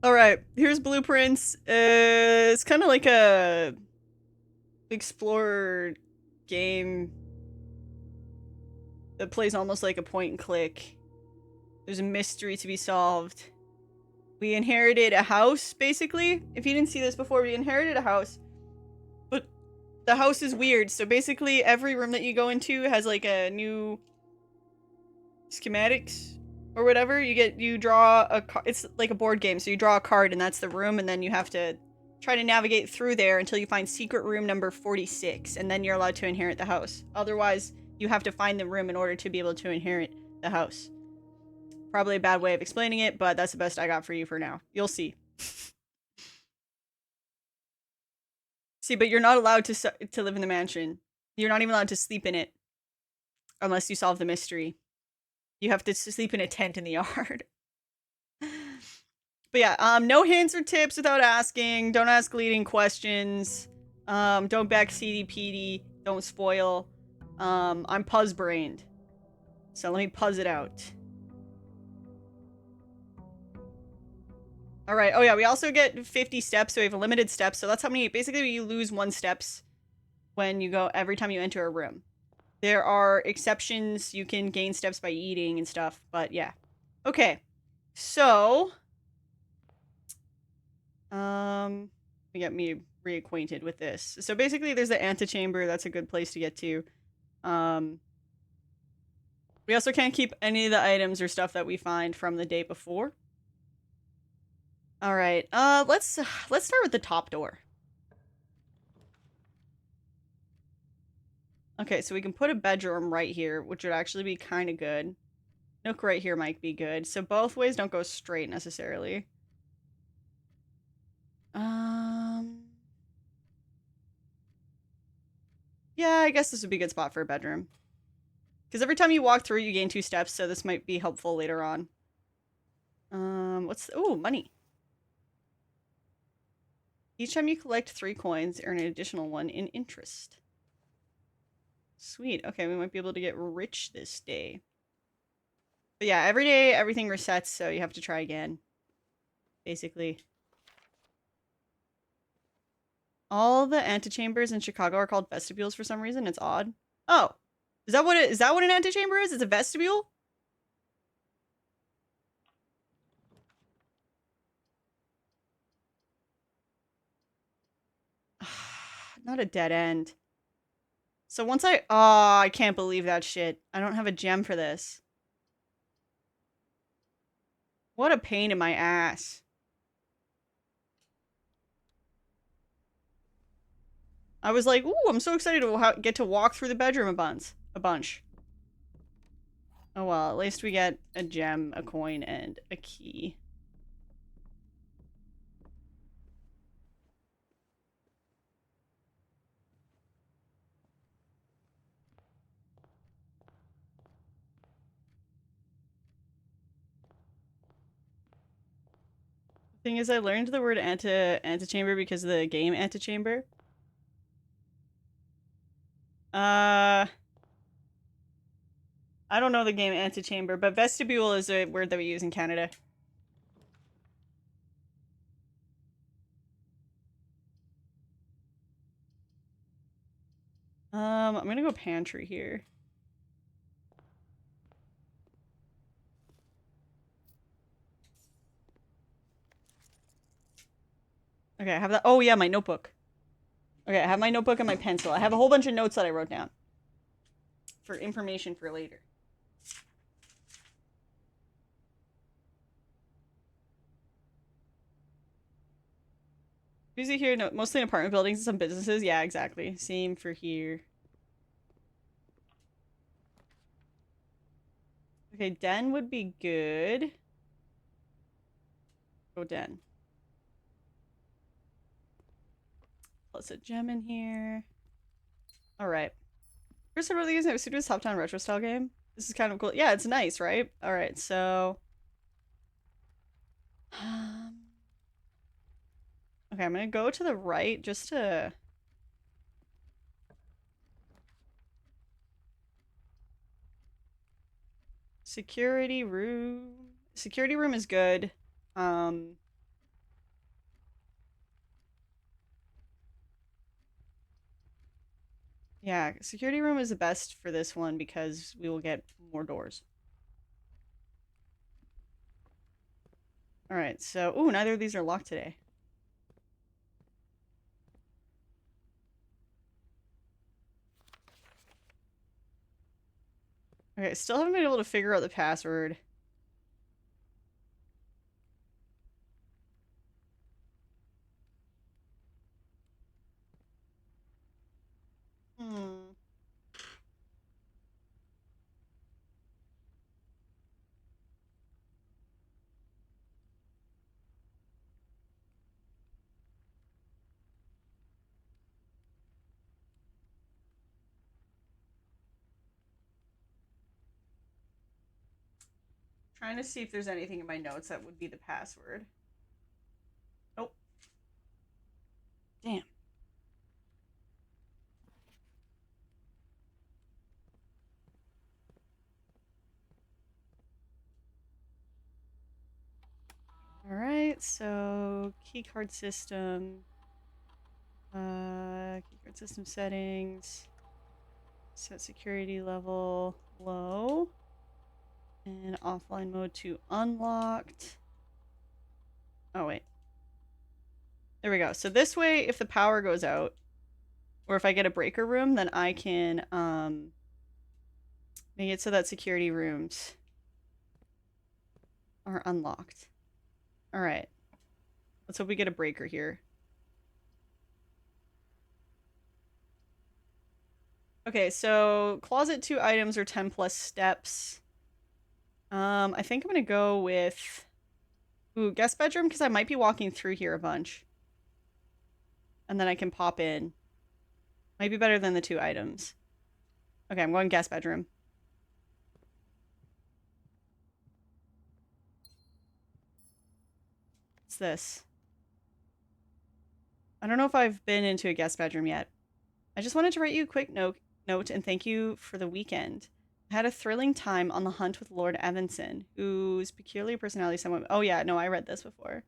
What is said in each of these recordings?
Alright, here's blueprints. It's kind of like a explorer game that plays almost like a point and click. There's a mystery to be solved. We inherited a house, basically. If you didn't see this before, we inherited a house. But the house is weird, so basically every room that you go into has like a new schematics or whatever. You draw a it's like a board game, so you draw a card and that's the room, and then you have to try to navigate through there until you find secret room number 46, and then you're allowed to inherit the house. Otherwise, you have to find the room in order to be able to inherit the house. Probably a bad way of explaining it, but that's the best I got for you for now. You'll see. See, but you're not allowed to live in the mansion. You're not even allowed to sleep in it unless you solve the mystery. You have to sleep in a tent in the yard. But yeah, no hints or tips without asking. Don't ask leading questions. Don't back CD Don't spoil. I'm puzz brained. So let me puzz it out. Alright, oh yeah, we also get 50 steps, so we have a limited steps. So that's how many, basically you lose 1 steps when you go, every time you enter a room. There are exceptions, you can gain steps by eating and stuff, but yeah. Okay, so get me reacquainted with this. So basically there's the antechamber, that's a good place to get to. We also can't keep any of the items or stuff that we find from the day before. Alright, let's start with the top door. Okay, so we can put a bedroom right here, which would actually be kind of good. Nook right here might be good. So both ways don't go straight necessarily. Yeah, I guess this would be a good spot for a bedroom. Because every time you walk through, you gain 2 steps, so this might be helpful later on. Oh, money. Each time you collect 3 coins, earn an additional 1 in interest. Sweet. Okay, we might be able to get rich this day. But yeah, every day, everything resets, so you have to try again. Basically. All the antechambers in Chicago are called vestibules for some reason. It's odd. Oh. Is that what an antechamber is? It's a vestibule? Not a dead end. So once oh, I can't believe that shit. I don't have a gem for this. What a pain in my ass. I was like, ooh, I'm so excited to get to walk through the bedroom a bunch. Oh well, at least we get a gem, a coin, and a key. Thing is, I learned the word antechamber because of the game Antechamber. I don't know the game Antechamber, but vestibule is a word that we use in Canada. I'm gonna go pantry here. Okay, I have that. Oh yeah, my notebook. Okay, I have my notebook and my pencil. I have a whole bunch of notes that I wrote down for information for later. Usually here, no, mostly in apartment buildings and some businesses. Yeah, exactly. Same for here. Okay, den would be good. Go den. Plus a gem in here. Alright. First, really using it to top down retro style game. This is kind of cool. Yeah, it's nice, right? Alright, so. Okay, I'm gonna go to the right just to. Security room. Security room is good. Yeah, security room is the best for this one because we will get more doors. Alright, so... Ooh, neither of these are locked today. Okay, still haven't been able to figure out the password. Hmm. Trying to see if there's anything in my notes that would be the password. Oh, damn. Alright, so keycard system. Keycard system settings. Set security level low. And offline mode to unlocked. Oh, wait. There we go. So this way, if the power goes out, or if I get a breaker room, then I can make it so that security rooms are unlocked. Alright. Let's hope we get a breaker here. Okay, so closet 2 items are 10 plus steps. I think I'm gonna go with... Ooh, guest bedroom, because I might be walking through here a bunch. And then I can pop in. Might be better than the 2 items. Okay, I'm going guest bedroom. What's this? I don't know if I've been into a guest bedroom yet. I just wanted to write you a quick note and thank you for the weekend. I had a thrilling time on the hunt with Lord Evanson, whose peculiar personality somewhat... Oh yeah, no, I read this before.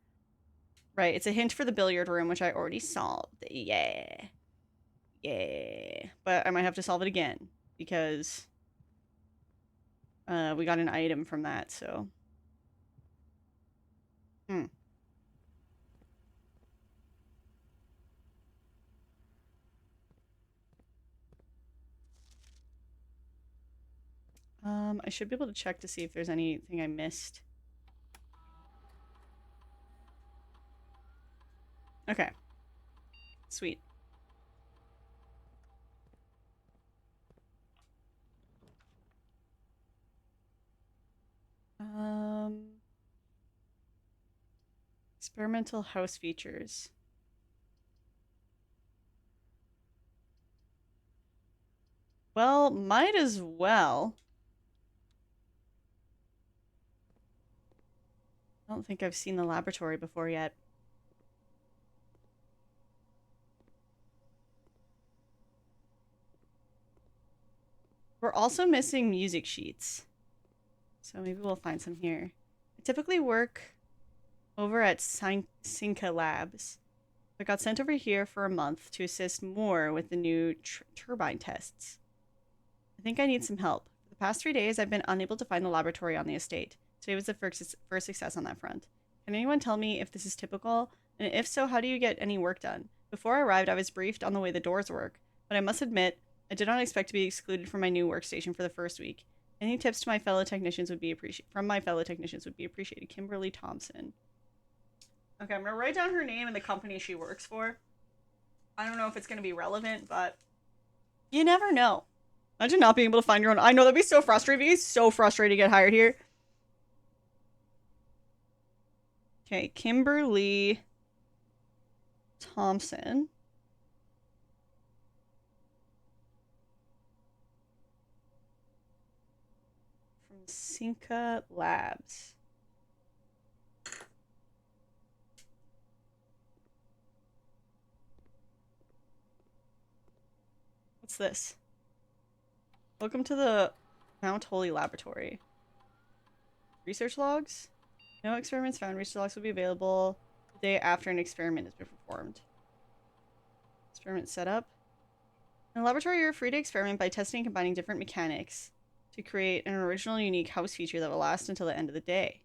Right, it's a hint for the billiard room, which I already solved. Yeah. Yeah. But I might have to solve it again, because we got an item from that, so... Hmm. I should be able to check to see if there's anything I missed. Okay. Sweet. Experimental house features. Well, might as well. I don't think I've seen the laboratory before yet. We're also missing music sheets. So maybe we'll find some here. I typically work over at Sinca Labs. I got sent over here for a month to assist more with the new turbine tests. I think I need some help. For the past 3 days, I've been unable to find the laboratory on the estate. Today was the first success on that front. Can anyone tell me if this is typical? And if so, how do you get any work done? Before I arrived, I was briefed on the way the doors work, but I must admit, I did not expect to be excluded from my new workstation for the first week. Any tips to my fellow technicians would be appreciated. Kimberly Thompson. Okay, I'm gonna write down her name and the company she works for. I don't know if it's gonna be relevant, but you never know. Imagine not being able to find your own. I know that'd be so frustrating. It'd be so frustrating to get hired here. Okay, Kimberly Thompson. From Sinca Labs. What's this? Welcome to the Mount Holy Laboratory. Research logs? No experiments found. Research logs will be available the day after an experiment has been performed. Experiment setup. In the laboratory, you're free to experiment by testing and combining different mechanics to create an original, unique house feature that will last until the end of the day.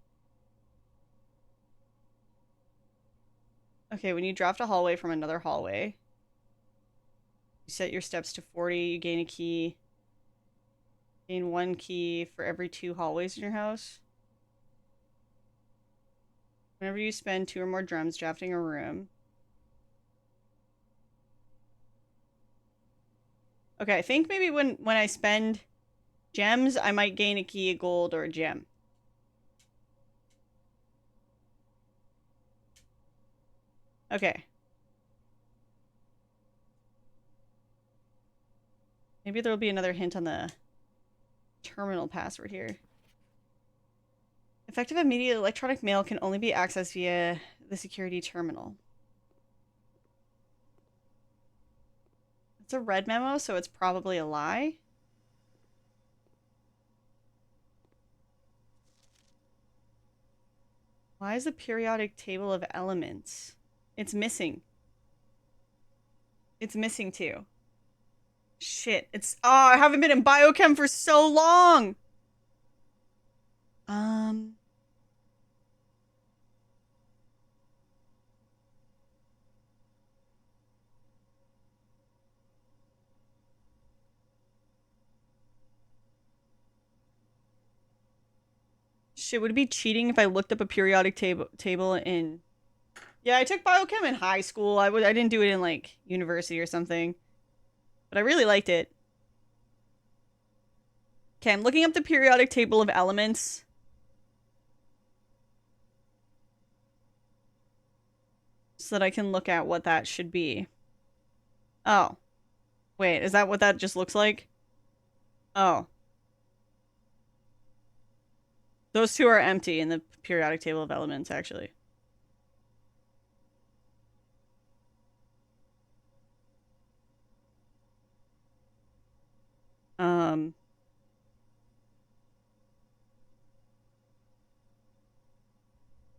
Okay, when you draft a hallway from another hallway, you set your steps to 40, you gain a key. Gain 1 key for every 2 hallways in your house. Whenever you spend 2 or more drums drafting a room. Okay, I think maybe when I spend gems, I might gain a key, a gold, or a gem. Okay. Maybe there'll be another hint on the terminal password here. Effective immediate electronic mail can only be accessed via the security terminal. It's a red memo, so it's probably a lie. Why is the periodic table of elements? It's missing. It's missing too. Shit, it's... Oh, I haven't been in biochem for so long! Shit, would it be cheating if I looked up a periodic table in... Yeah, I took biochem in high school. I didn't do it in, like, university or something. But I really liked it. Okay, I'm looking up the periodic table of elements. So that I can look at what that should be. Oh. Wait, is that what that just looks like? Oh. Those 2 are empty in the periodic table of elements, actually.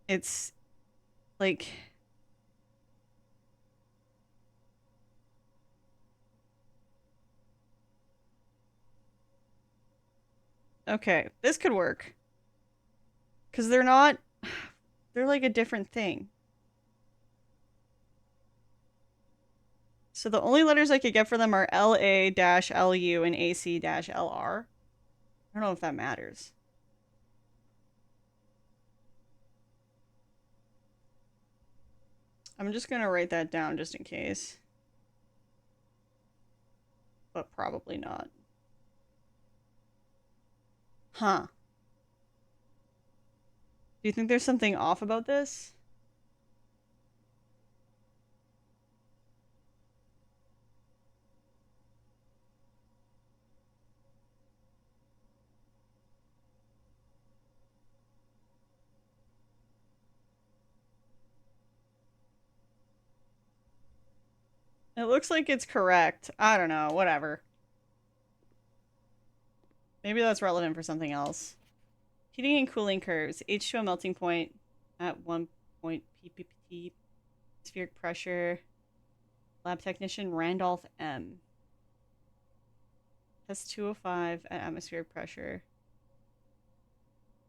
It's like... Okay, this could work. Because they're not... They're like a different thing. So the only letters I could get for them are LA-LU and AC-LR. I don't know if that matters. I'm just gonna write that down just in case. But probably not. Huh. Do you think there's something off about this? It looks like it's correct. I don't know, whatever. Maybe that's relevant for something else. Heating and cooling curves. H2O melting point at 1 point ppt. Atmospheric pressure. Lab technician Randolph M. Test 205 at atmospheric pressure.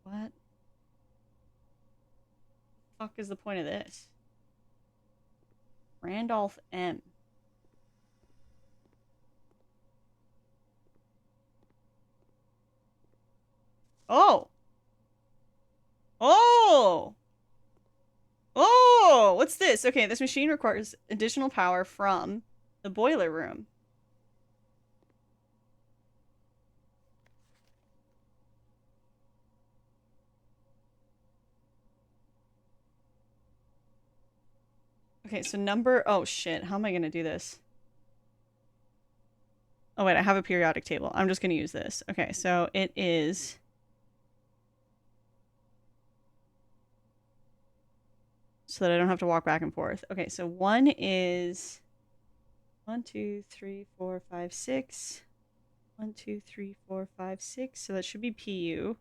What? The fuck is the point of this? Randolph M. Oh! Oh! Oh! What's this? Okay, this machine requires additional power from the boiler room. Okay, so number... Oh, shit. How am I going to do this? Oh, wait. I have a periodic table. I'm just going to use this. Okay, so it is... So that I don't have to walk back and forth. Okay, so 1 is... 1, 2, 3, 4, 5, 6. 1, 2, 3, 4, 5, 6. So that should be PU.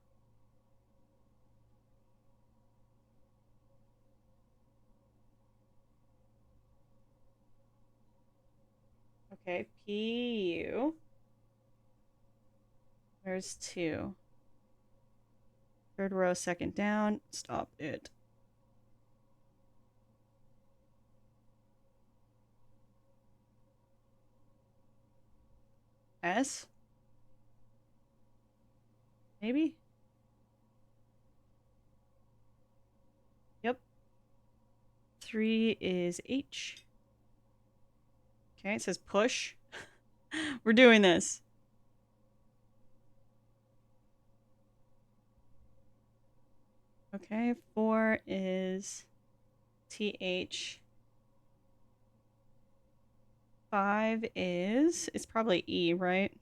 Okay, PU. Where's 2? Third row, second down. Stop it. S? Maybe? Yep. 3 is H. Okay, it says push. We're doing this. Okay, 4 is TH. 5 is... It's probably E, right?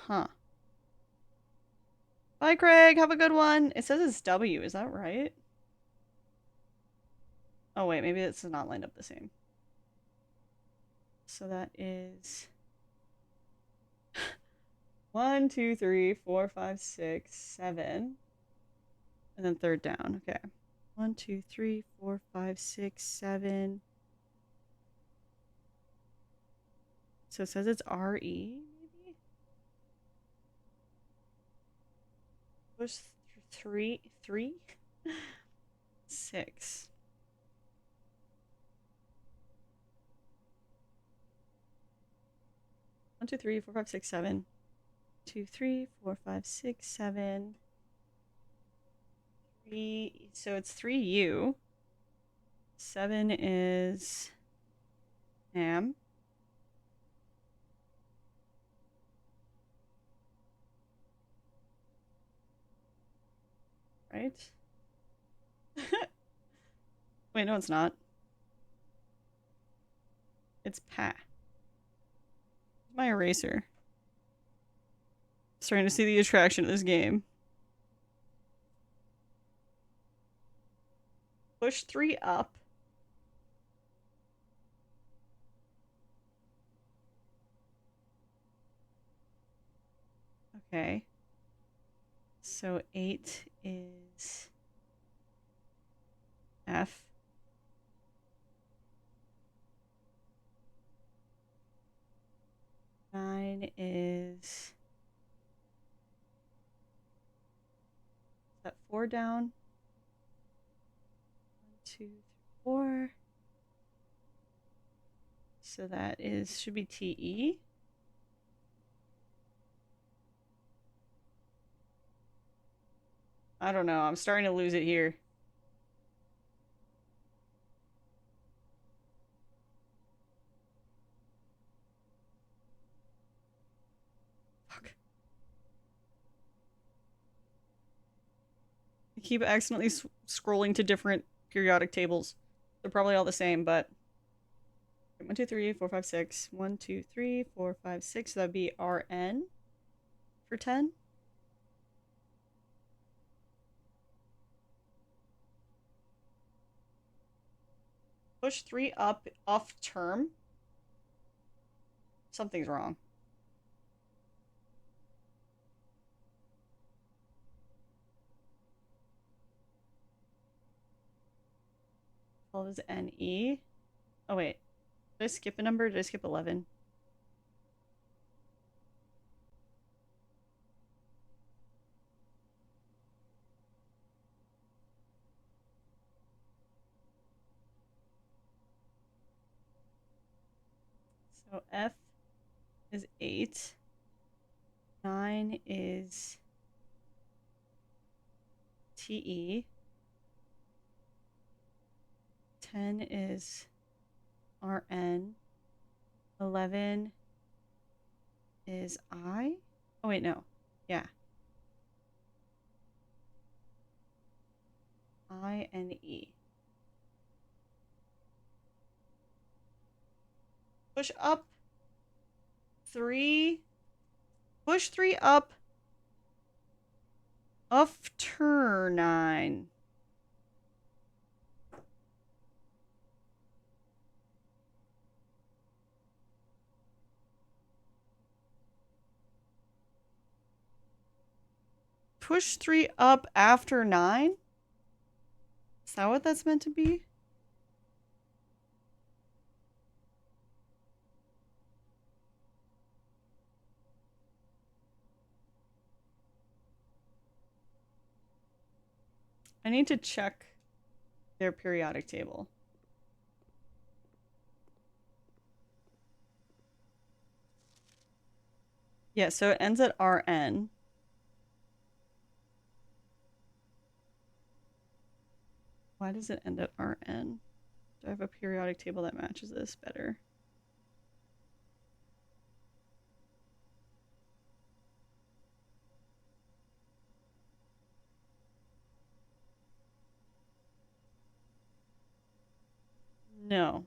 Huh. Bye, Craig. Have a good one. It says it's W. Is that right? Oh, wait. Maybe it's not lined up the same. So that is 1, 2, 3, 4, 5, 6, 7. And then third down. Okay. 1, 2, 3, 4, 5, 6, 7. So it says it's RE, maybe? Push 3, 6. 1, 2, 3, 4, 5, 6, 7. 2, 3, 4, 5, 6, 7. 3. So it's 3U. 7 is ham. Right? Wait, no, it's not. It's pa. My eraser. Starting to see the attraction of this game. Push 3 up. Okay. So 8 is F. 9 is that 4 down? 1, 2, 3, 4. So that is should be TE. I don't know. I'm starting to lose it here. Fuck. I keep accidentally scrolling to different periodic tables. They're probably all the same, but 1, 2, 3, 4, 5, 6. 1, 2, 3, 4, 5, 6. So that'd be RN for 10. Push 3 up off term. Something's wrong. 12 is NE. Oh, wait. Did I skip a number? Did I skip 11? So F is 8. 9 is TE. 10 is RN. 11 is I. Oh, wait, no. Yeah. INE. Push up 3. Push 3 up. Off turn 9. push 3 up after 9? Is that what that's meant to be? I need to check their periodic table. Yeah, so it ends at RN. Why does it end at RN? Do I have a periodic table that matches this better? No.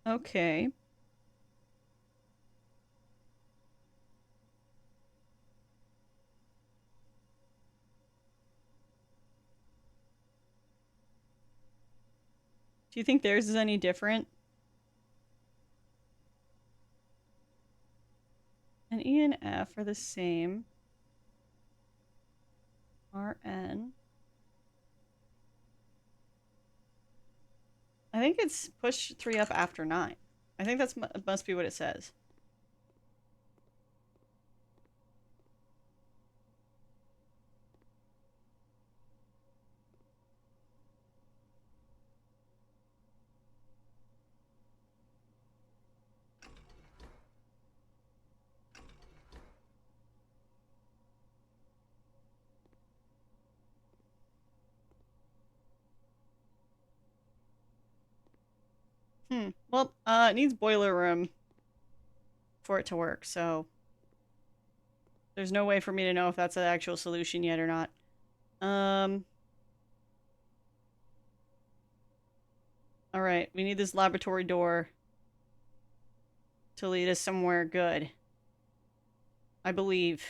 Okay. Do you think theirs is any different? And E and F are the same. RN. I think it's push 3 up after 9. I think that's must be what it says. Well, it needs boiler room for it to work, so there's no way for me to know if that's an actual solution yet or not. Alright, we need this laboratory door to lead us somewhere good. I believe.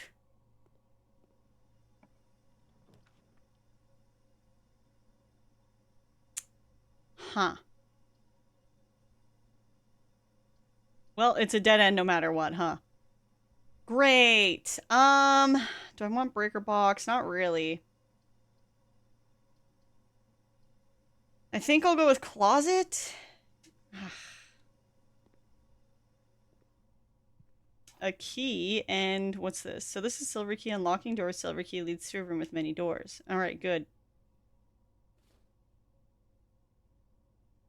Huh. Well, it's a dead end no matter what, huh? Great. Do I want breaker box? Not really. I think I'll go with closet. A key, and what's this? So this is silver key unlocking doors. Silver key leads to a room with many doors. Alright, good.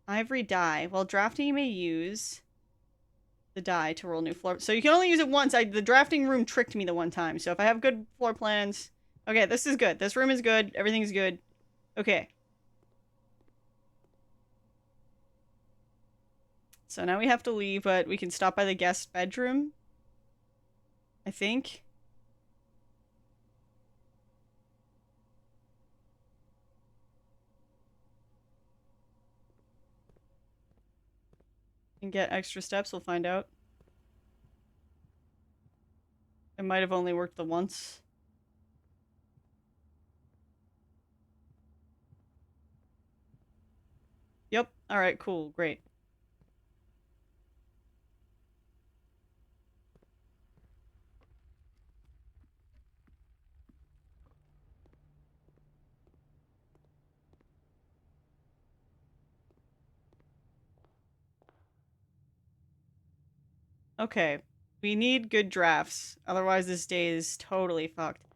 Ivory die. While drafting, you may use the die to roll new floor. So you can only use it once. The drafting room tricked me the one time. So if I have good floor plans... Okay, this is good. This room is good. Everything's good. Okay. So now we have to leave, but we can stop by the guest bedroom. I think. And get extra steps. We'll find out. It might have only worked the once. Yep. Alright, cool. Great. Okay. We need good drafts. Otherwise this day is totally fucked.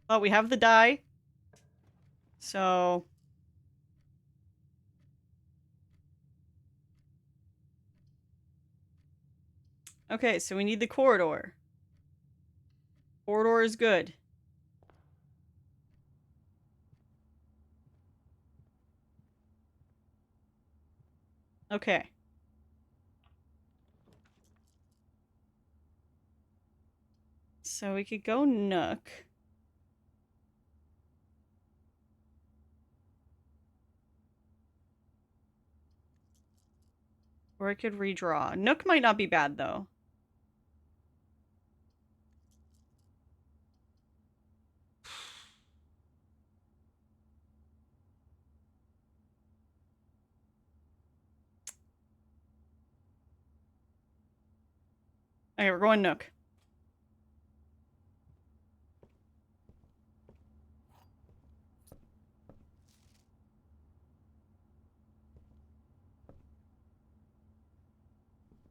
Oh, we have the die. So... Okay, so we need the corridor. Corridor is good. Okay. So we could go Nook. Or I could redraw. Nook might not be bad, though. Okay, we're going Nook.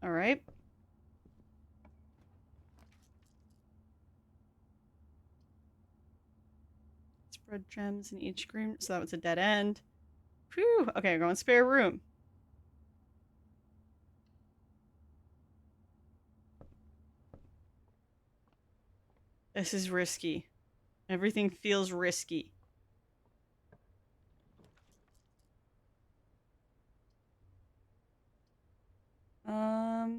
All right. Spread gems in each room. So that was a dead end. Whew. Okay, we're going spare room. This is risky. Everything feels risky. I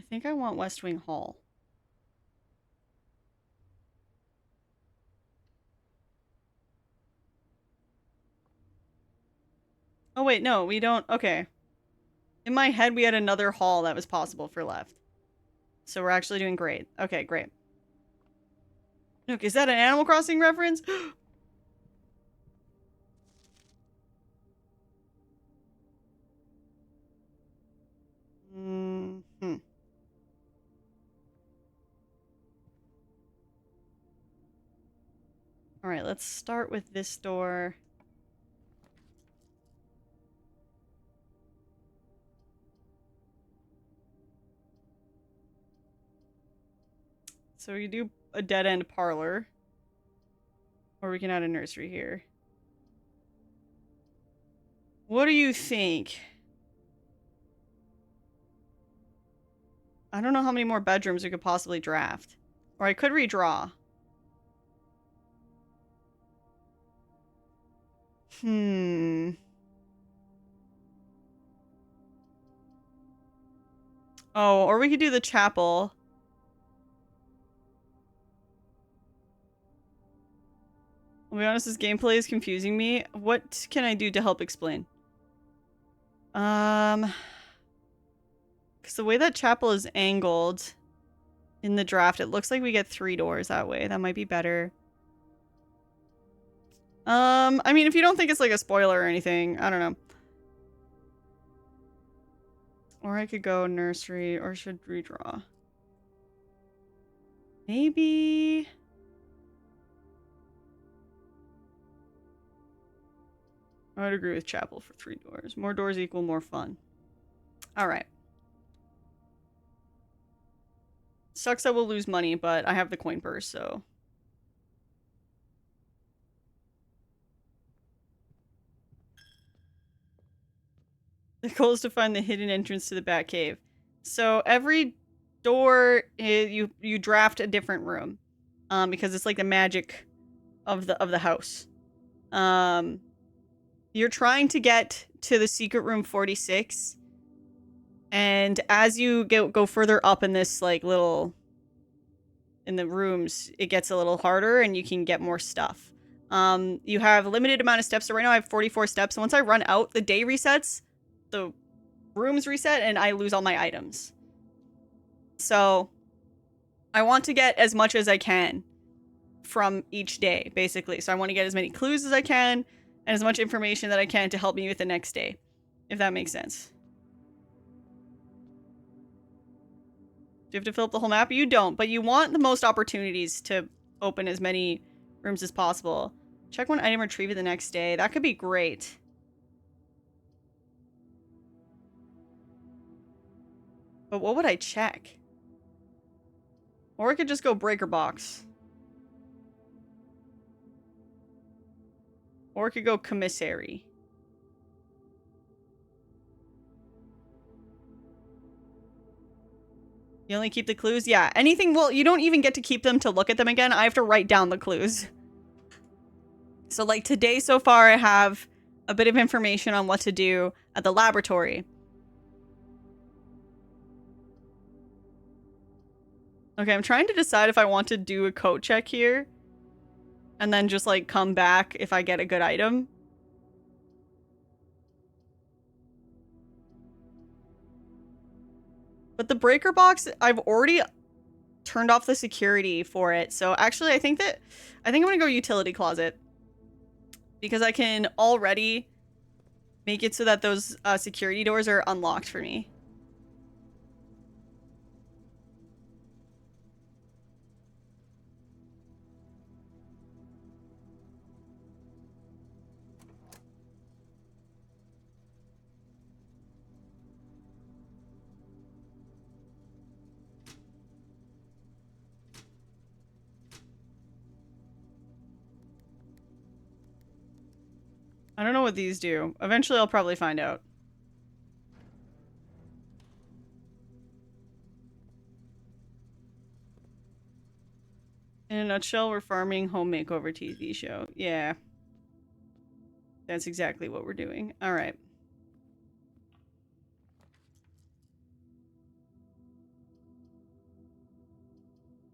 think I want West Wing Hall. Oh wait, no, we don't. Okay. In my head, we had another hall that was possible for left. So we're actually doing great. Okay, great. Look, is that an Animal Crossing reference? Mm-hmm. All right, let's start with this door. So we do a dead-end parlor. Or we can add a nursery here. What do you think? I don't know how many more bedrooms we could possibly draft. Or I could redraw. Oh, or we could do the chapel. I'll be honest, this gameplay is confusing me. What can I do to help explain? Because the way that chapel is angled in the draft, it looks like we get 3 doors that way. That might be better. I mean, if you don't think it's like a spoiler or anything, I don't know. Or I could go nursery, or should redraw. Maybe... I would agree with chapel for 3 doors. More doors equal more fun. Alright. Sucks that we'll lose money, but I have the coin purse, so... The goal is to find the hidden entrance to the Bat Cave. So every door, you draft a different room. Because it's like the magic of the house. You're trying to get to the secret room 46. And as you go further up in this like little... in the rooms, it gets a little harder and you can get more stuff. You have a limited amount of steps. So right now I have 44 steps. And once I run out, the day resets, the rooms reset, and I lose all my items. So I want to get as much as I can from each day, basically. So I want to get as many clues as I can and as much information that I can to help me with the next day, if that makes sense. Do you have to fill up the whole map? You don't, but you want the most opportunities to open as many rooms as possible. Check one item retrieved the next day. That could be great. But what would I check? Or I could just go breaker box. Or I could go commissary. You only keep the clues? Yeah, anything, well, you don't even get to keep them to look at them again. I have to write down the clues. So like today so far, I have a bit of information on what to do at the laboratory. Okay, I'm trying to decide if I want to do a coat check here. And then just like come back if I get a good item. But the breaker box, I've already turned off the security for it. So actually, I think I'm gonna go utility closet. Because I can already make it so that those security doors are unlocked for me. I don't know what these do. Eventually I'll probably find out. In a nutshell, we're farming home makeover TV show. Yeah. That's exactly what we're doing. Alright.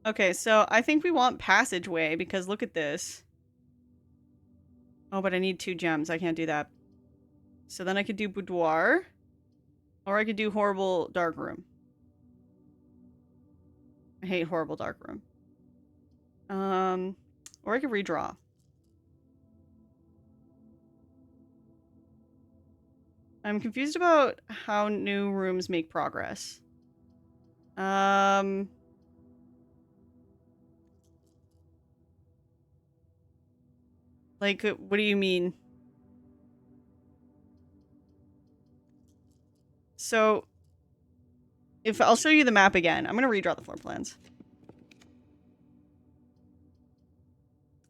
Okay, so I think we want passageway because look at this. Oh, but I need 2 gems. I can't do that. So then I could do boudoir. Or I could do horrible dark room. I hate horrible dark room. Or I could redraw. I'm confused about how new rooms make progress. Like, what do you mean? So, if I'll show you the map again. I'm gonna redraw the floor plans.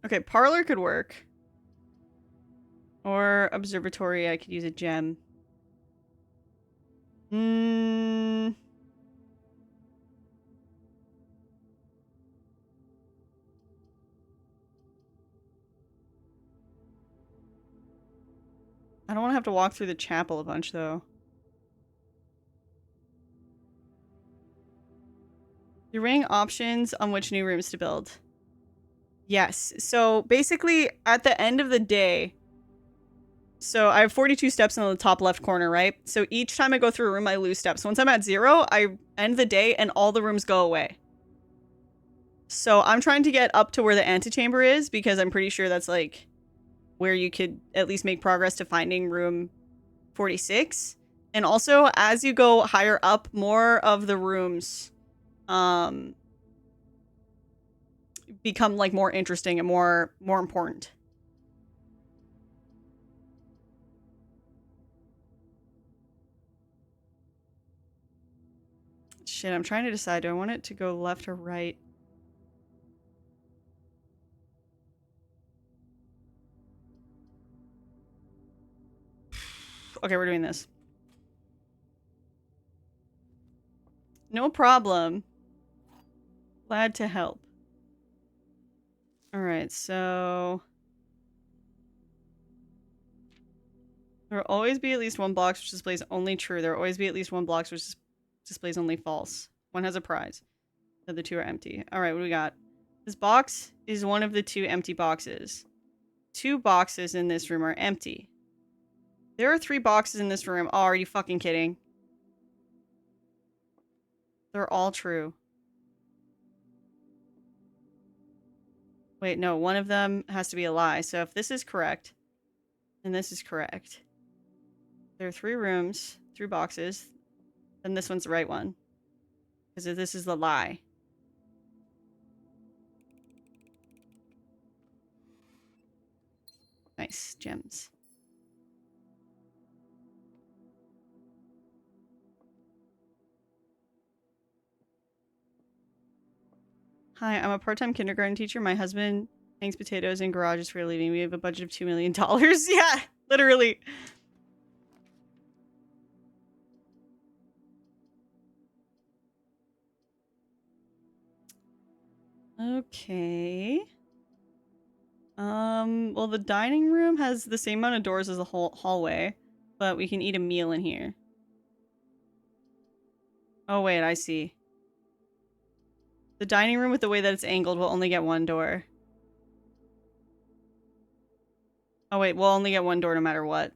Okay, parlor could work. Or observatory, I could use a gem. I don't want to have to walk through the chapel a bunch, though. You're weighing options on which new rooms to build. Yes. So basically, at the end of the day, so I have 42 steps in the top left corner, right? So each time I go through a room, I lose steps. Once I'm at 0, I end the day and all the rooms go away. So I'm trying to get up to where the antechamber is because I'm pretty sure that's like where you could at least make progress to finding room 46. And also, as you go higher up, more of the rooms become like more interesting and more important. Shit, I'm trying to decide. Do I want it to go left or right? Okay, we're doing this. No problem. Glad to help. Alright, so... there will always be at least one box which displays only true. There will always be at least one box which displays only false. One has a prize. The other 2 are empty. Alright, what do we got? This box is one of the 2 empty boxes. 2 boxes in this room are empty. There are 3 boxes in this room. Oh, are you fucking kidding? They're all true. Wait, no, one of them has to be a lie. So if this is correct, and this is correct, there are 3 rooms, 3 boxes, then this one's the right one. Because if this is the lie. Nice, gems. Hi, I'm a part-time kindergarten teacher. My husband hangs potatoes in garages for a living. We have a budget of $2 million. Yeah, literally. Okay. Well, the dining room has the same amount of doors as the whole hallway, but we can eat a meal in here. Oh, wait, I see. The dining room with the way that it's angled will only get 1 door. Oh, wait, we'll only get 1 door no matter what.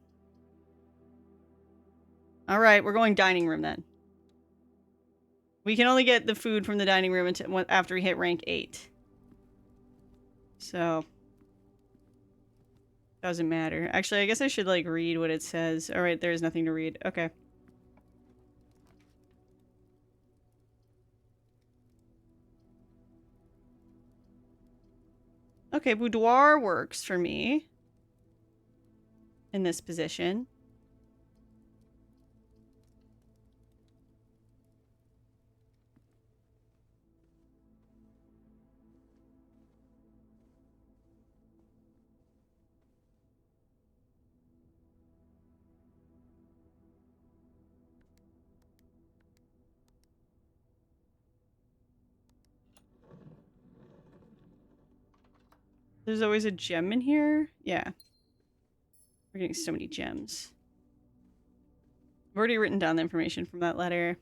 Alright, we're going dining room then. We can only get the food from the dining room until after we hit rank 8. So... doesn't matter. Actually, I guess I should, like, read what it says. Alright, there's nothing to read. Okay. Okay, boudoir works for me. In this position. There's always a gem in here? Yeah. We're getting so many gems. I've already written down the information from that letter.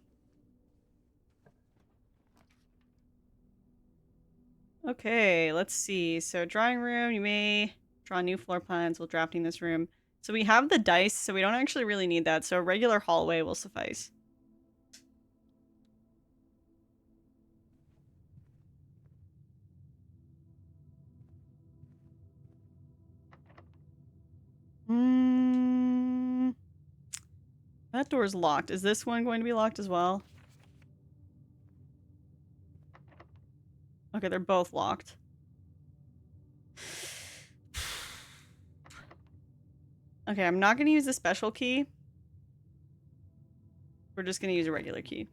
Okay, let's see. So drawing room, you may draw new floor plans while drafting this room. So we have the dice, so we don't actually really need that. So a regular hallway will suffice. That door's locked. Is this one going to be locked as well? Okay, they're both locked. Okay, I'm not going to use the special key. We're just going to use a regular key.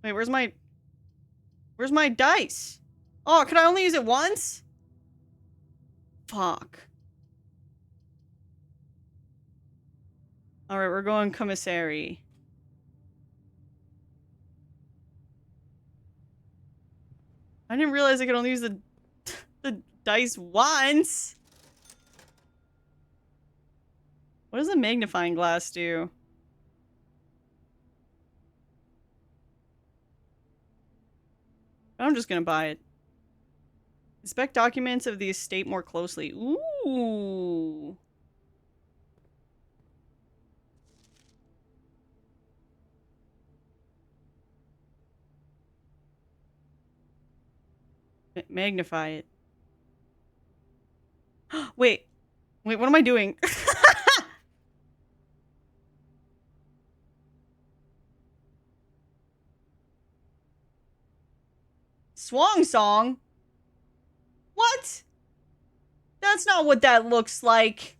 Wait, where's my dice? Oh, can I only use it once? Fuck. Alright, we're going commissary. I didn't realize I could only use the dice once. What does a magnifying glass do? I'm just gonna buy it. Inspect documents of the estate more closely. Ooh. Magnify it. Wait. Wait, what am I doing? Swang song? What? That's not what that looks like.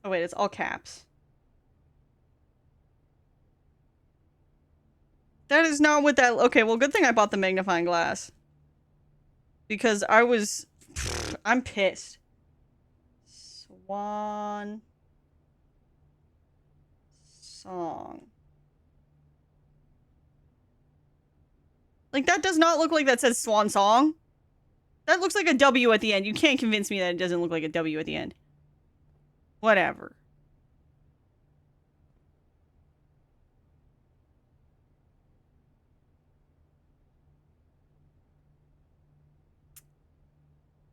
Oh wait, it's all caps. That is not what that... Okay, well, good thing I bought the magnifying glass. Because I was... I'm pissed. Swan... Song. Like, that does not look like that says Swan Song. That looks like a W at the end. You can't convince me that it doesn't look like a W at the end. Whatever.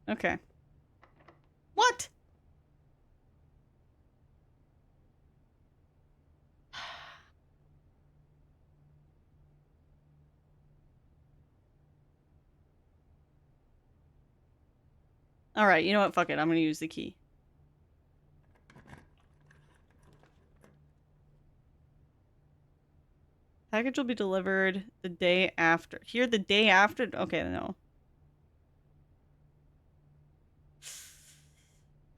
Okay. What? Alright, you know what? Fuck it. I'm gonna use the key. Package will be delivered the day after. Here, the day after? Okay, no.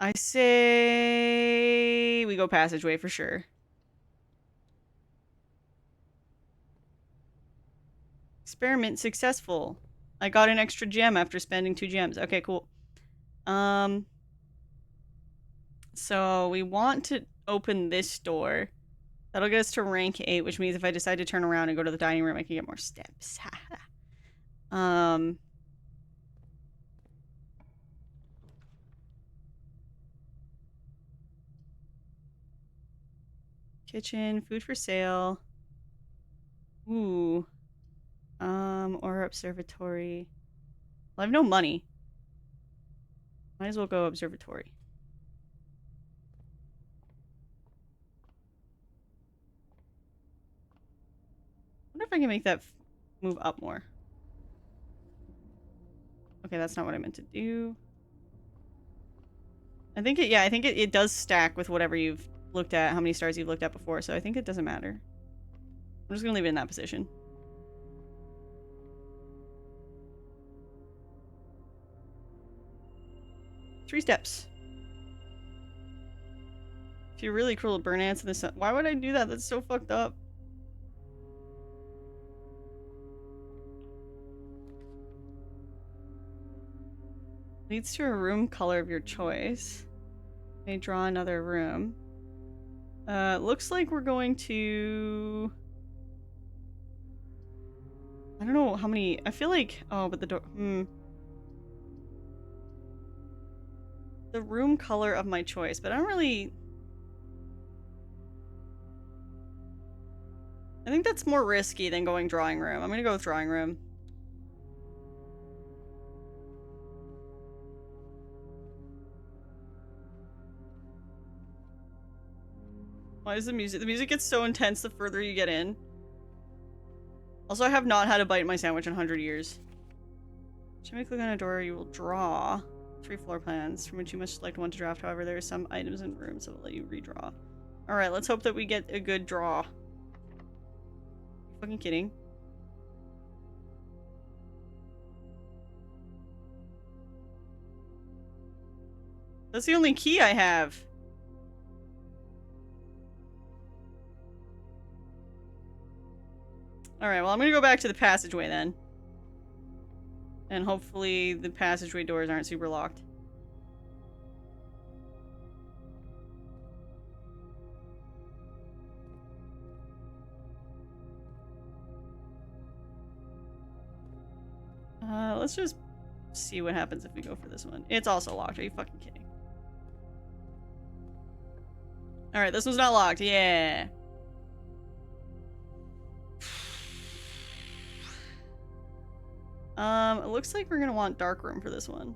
I say... we go passageway for sure. Experiment successful. I got an extra gem after spending 2 gems. Okay, cool. So we want to open this door. That'll get us to rank 8, which means if I decide to turn around and go to the dining room, I can get more steps. Kitchen, food for sale. Ooh. Or observatory. Well, I have no money. Might as well go observatory. I wonder if I can make that move up more. Okay, that's not what I meant to do. I think it, yeah, I think it does stack with whatever you've looked at, how many stars you've looked at before, so I think it doesn't matter. I'm just gonna leave it in that position. Three steps. If you're really cruel to burn ants in the sun, why would I do that? That's so fucked up. Leads to a room color of your choice. May draw another room. Looks like we're going to... I don't know how many... I feel like... Oh, but the door... The room color of my choice, but I don't really... I think that's more risky than going drawing room. I'm gonna go with drawing room. Why is the music? The music gets so intense the further you get in. Also, I have not had a bite in my sandwich in 100 years. Should we click on a door? You will draw 3 floor plans from which you must select one to draft. However, there are some items and rooms that will let you redraw. Alright, let's hope that we get a good draw. Fucking kidding. That's the only key I have. Alright, well I'm gonna go back to the passageway then. And hopefully the passageway doors aren't super locked. Let's just see what happens if we go for this one. It's also locked. Are you fucking kidding? Alright, this one's not locked. Yeah. It looks like we're gonna want dark room for this one.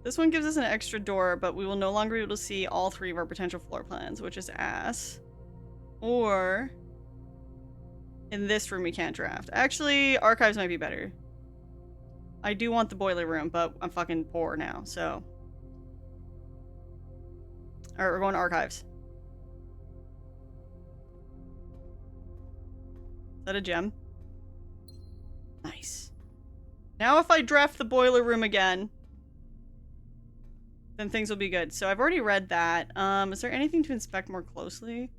This one gives us an extra door, but we will no longer be able to see all 3 of our potential floor plans, which is ass. Or... in this room we can't draft. Actually, archives might be better. I do want the boiler room, but I'm fucking poor now, so... Alright, we're going to archives. Is that a gem? Nice. Now if I draft the boiler room again, then things will be good. So I've already read that. Is there anything to inspect more closely?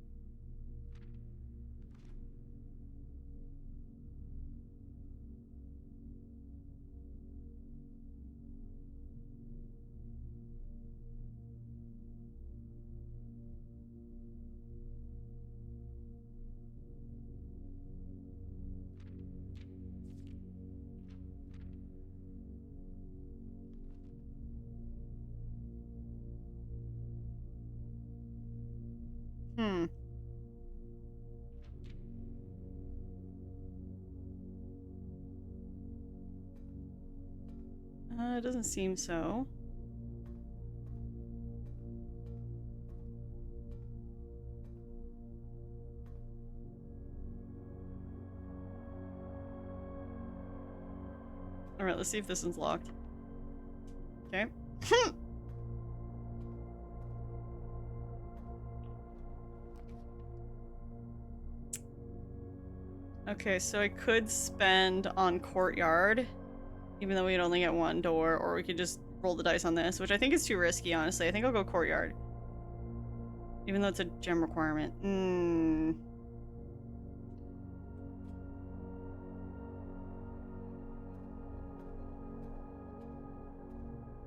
It doesn't seem so. Alright, let's see if this one's locked. Okay. Okay, so I could spend on courtyard, even though we'd only get 1 door, or we could just roll the dice on this, which I think is too risky, honestly. I think I'll go courtyard. Even though it's a gem requirement.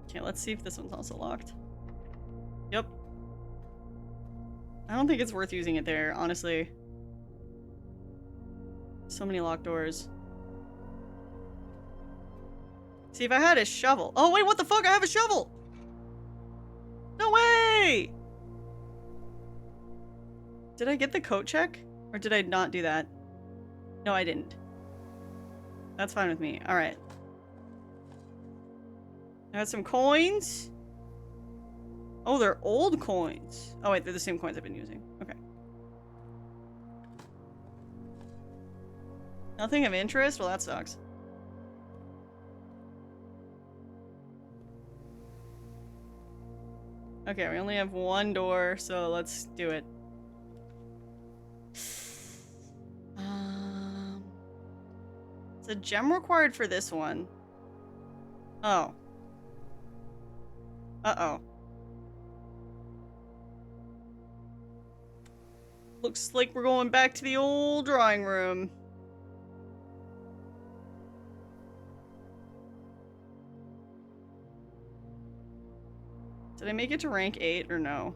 Okay, let's see if this one's also locked. Yep. I don't think it's worth using it there, honestly. So many locked doors. See, if I had a shovel... Oh, wait, what the fuck? I have a shovel! No way! Did I get the coat check? Or did I not do that? No, I didn't. That's fine with me. Alright. I got some coins. Oh, they're old coins. Oh, wait, they're the same coins I've been using. Okay. Nothing of interest? Well, that sucks. Okay, we only have 1 door, so let's do it. It's a gem required for this one. Oh. Uh-oh. Looks like we're going back to the old drawing room. Did I make it to rank 8 or no?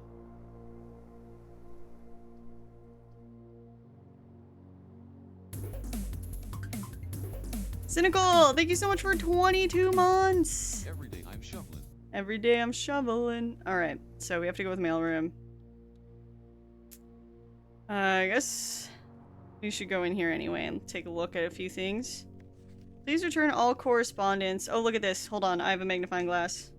Cynical, thank you so much for 22 months. Every day I'm shoveling. Every day I'm shoveling. All right, so we have to go with mailroom. I guess we should go in here anyway and take a look at a few things. Please return all correspondence. Oh, look at this. Hold on, I have a magnifying glass.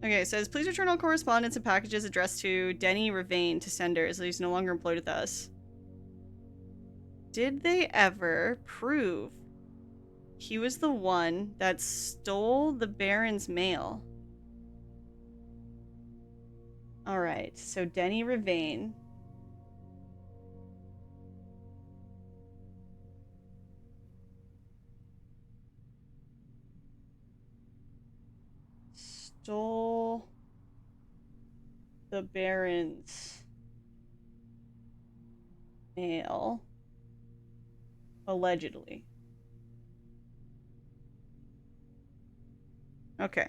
Okay, it says, please return all correspondence and packages addressed to Denny Ravain to sender, as he's no longer employed with us. Did they ever prove he was the one that stole the Baron's mail? Alright, so Denny Ravain. Stole the Baron's mail. Allegedly. Okay.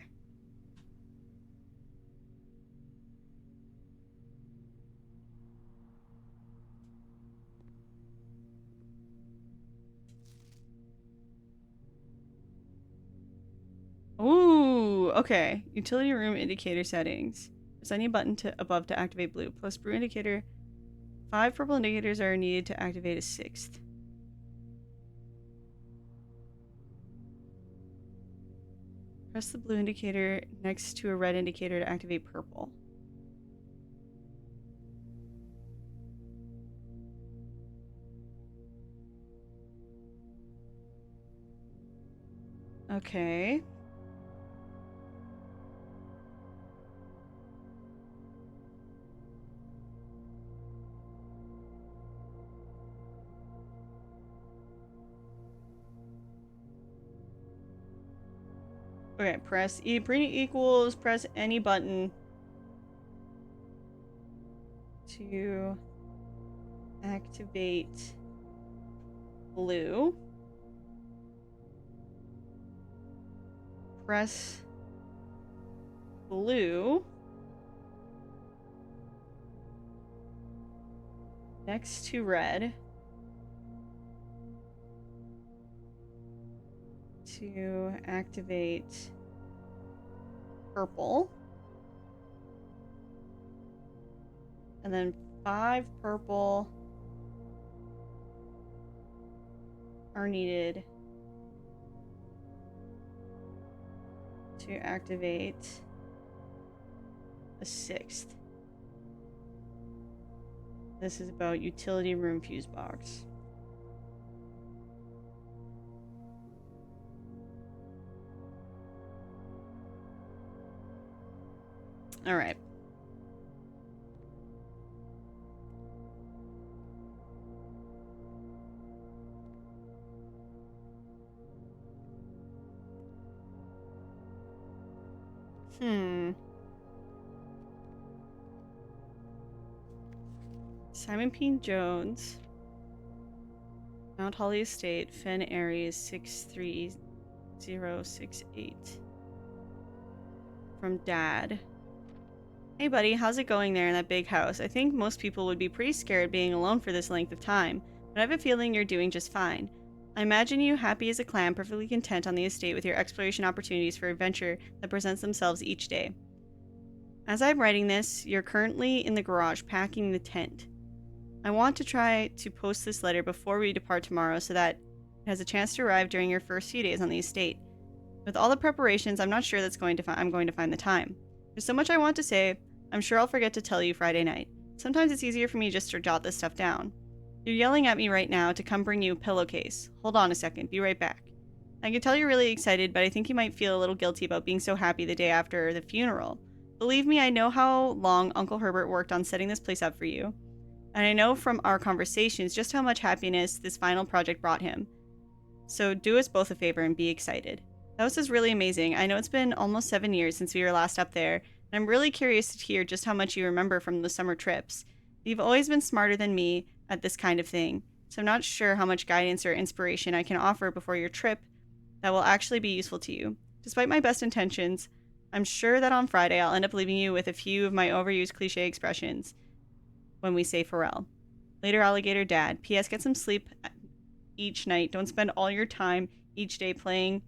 Ooh, okay. Utility room indicator settings. Press any button above to activate blue. Plus brew indicator. 5 purple indicators are needed to activate a 6th. Press the blue indicator next to a red indicator to activate purple. Okay. Okay, press E. Bring equals, press any button to activate blue. Press blue next to red to activate purple. And then 5 purple are needed to activate a 6th. This is about utility room fuse box. All right. Simon P. Jones, Mount Holly Estate, Fen Aries 63068. From Dad. Hey buddy, how's it going there in that big house? I think most people would be pretty scared being alone for this length of time, but I have a feeling you're doing just fine. I imagine you happy as a clam, perfectly content on the estate with your exploration opportunities for adventure that presents themselves each day. As I'm writing this, you're currently in the garage packing the tent. I want to try to post this letter before we depart tomorrow so that it has a chance to arrive during your first few days on the estate. With all the preparations, I'm not sure I'm going to find the time. There's so much I want to say, I'm sure I'll forget to tell you Friday night. Sometimes it's easier for me just to jot this stuff down. You're yelling at me right now to come bring you a pillowcase. Hold on a second, be right back. I can tell you're really excited, but I think you might feel a little guilty about being so happy the day after the funeral. Believe me, I know how long Uncle Herbert worked on setting this place up for you. And I know from our conversations just how much happiness this final project brought him. So do us both a favor and be excited. The house is really amazing. I know it's been almost 7 years since we were last up there, and I'm really curious to hear just how much you remember from the summer trips. You've always been smarter than me at this kind of thing, so I'm not sure how much guidance or inspiration I can offer before your trip that will actually be useful to you. Despite my best intentions, I'm sure that on Friday I'll end up leaving you with a few of my overused cliche expressions when we say farewell. Later, alligator dad. P.S. Get some sleep each night. Don't spend all your time each day playing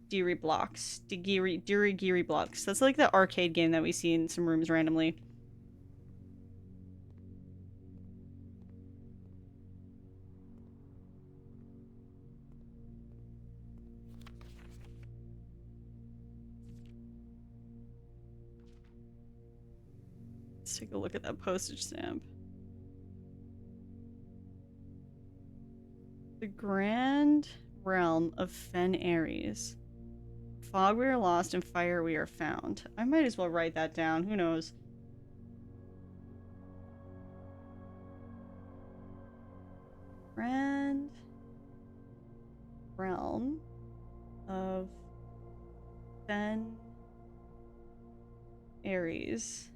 Deary Blocks. Deary Blocks. That's like the arcade game that we see in some rooms randomly. Let's take a look at that postage stamp. The Grand Realm of Fen Ares. Fog we are lost and fire we are found. I might as well write that down. Who knows? Grand Realm of Fen Ares.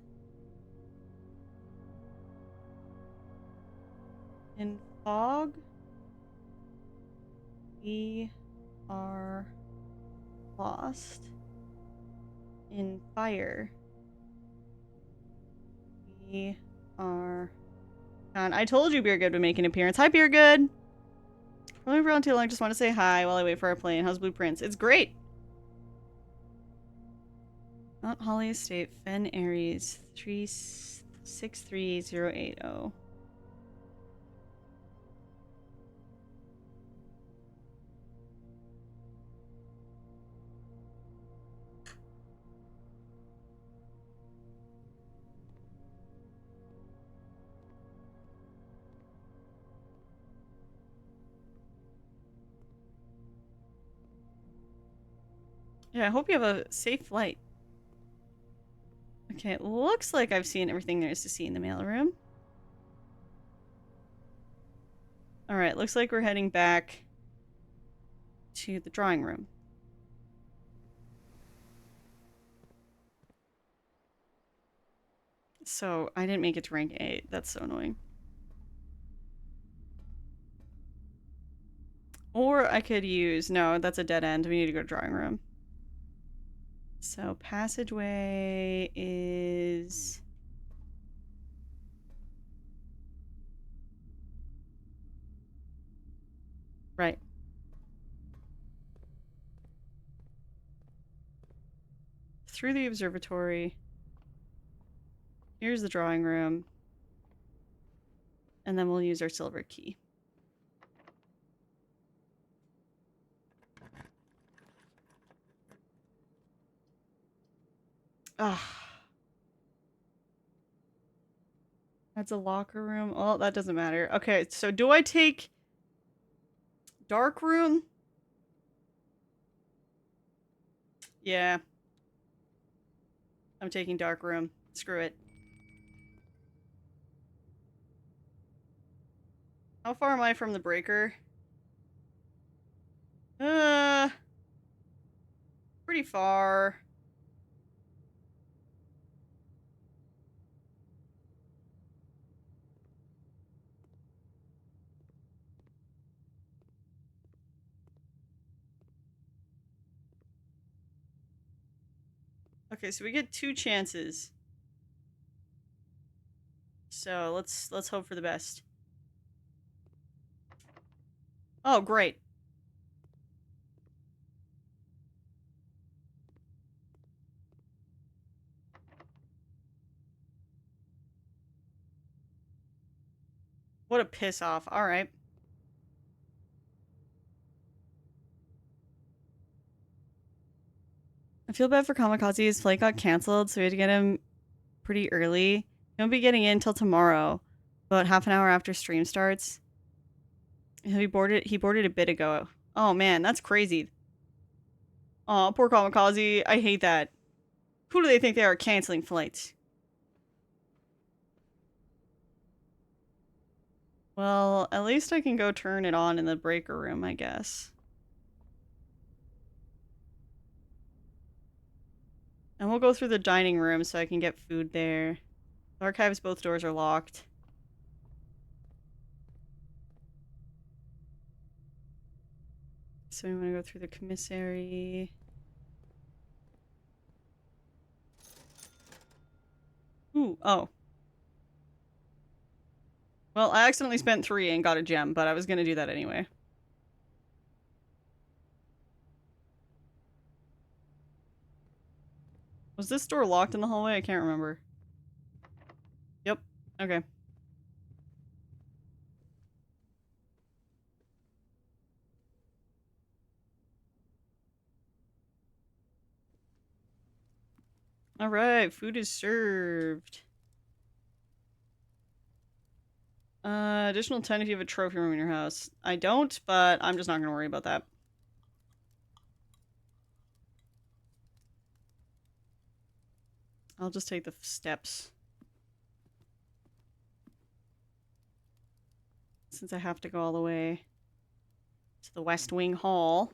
In fog, we are lost. In fire, we are found. I told you Beergood would make an appearance. Hi, Beergood! Really for too long. I just want to say hi while I wait for our plane. How's Blueprints? It's great! Mount Holly Estate, Fen Ares, 363080. Yeah, I hope you have a safe flight. Okay, it looks like I've seen everything there is to see in the mailroom. Alright, looks like we're heading back to the drawing room. So, I didn't make it to rank 8. That's so annoying. Or I could use... No, that's a dead end. We need to go to drawing room. So, passageway is... Right. Through the observatory. Here's the drawing room. And then we'll use our silver key. Ah. That's a locker room. Oh, that doesn't matter. Okay, so do I take dark room? Yeah. I'm taking dark room. Screw it. How far am I from the breaker? Pretty far. Okay, so we get 2 chances. So let's hope for the best. Oh, great. What a piss off. All right. I feel bad for Kamikaze. His flight got canceled, so we had to get him pretty early. He won't be getting in until tomorrow, about half an hour after stream starts. He boarded a bit ago. Oh man, that's crazy. Oh, poor Kamikaze. I hate that. Who do they think they are canceling flights? Well, at least I can go turn it on in the breaker room, I guess. And we'll go through the dining room so I can get food there. The archives, both doors are locked. So we want to go through the commissary. Oh. Well, I accidentally spent 3 and got a gem, but I was gonna do that anyway. Was this door locked in the hallway? I can't remember. Yep. Okay. Alright, food is served. Additional 10 if you have a trophy room in your house. I don't, but I'm just not gonna worry about that. I'll just take the steps. Since I have to go all the way to the West Wing Hall.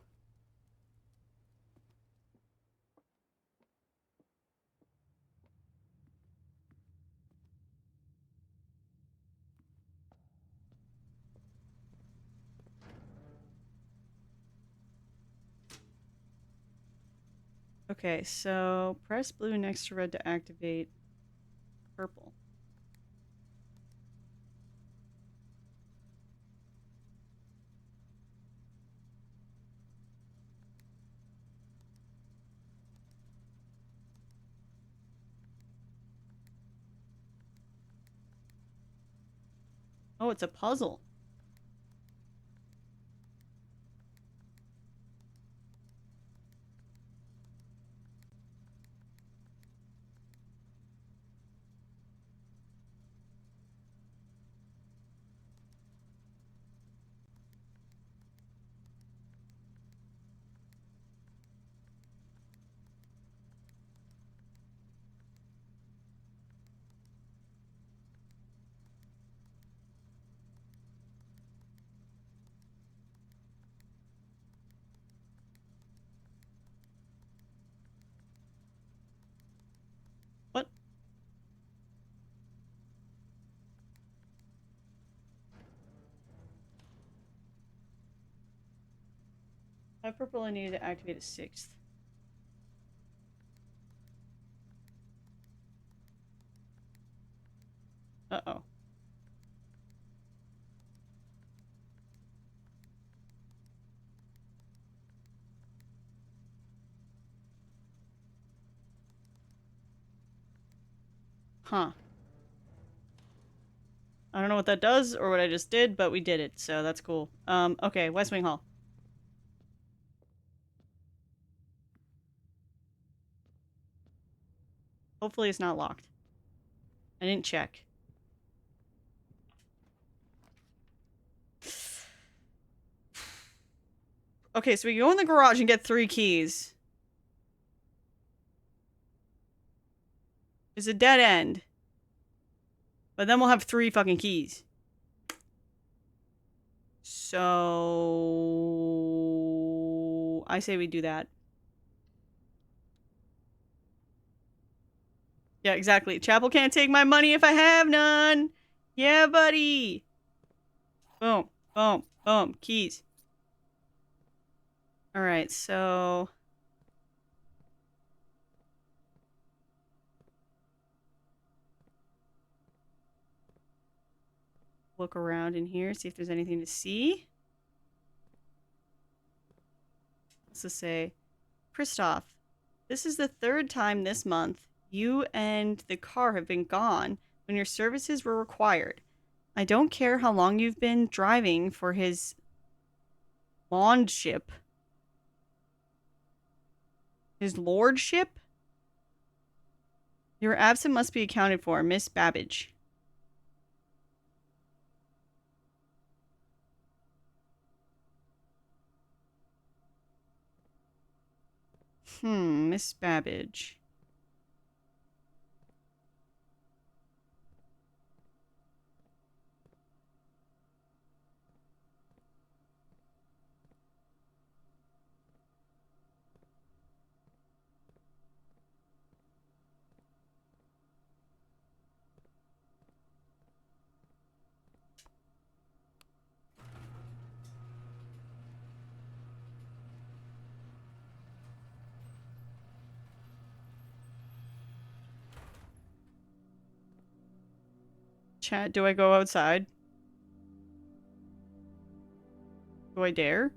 Okay, so press blue next to red to activate purple. Oh, it's a puzzle. What? I have purple, I needed to activate a 6th. Uh-oh. Huh. I don't know what that does or what I just did, but we did it, so that's cool. Okay, West Wing Hall. Hopefully it's not locked. I didn't check. Okay, so we go in the garage and get 3 keys. It's a dead end. But then we'll have 3 fucking keys. So... I say we do that. Yeah, exactly. Chapel can't take my money if I have none. Yeah, buddy. Boom, boom, boom. Keys. Alright, so... look around in here, see if there's anything to see. What's this say? Christoph, this is the 3rd time this month you and the car have been gone when your services were required. I don't care how long you've been driving for his lordship. His lordship? Your absence must be accounted for, Miss Babbage. Miss Babbage. Chat, do I go outside? Do I dare?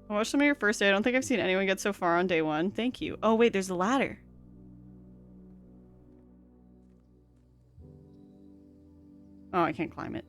I watched some of your first day. I don't think I've seen anyone get so far on day one. Thank you. Oh, wait, there's a ladder. Oh, I can't climb it.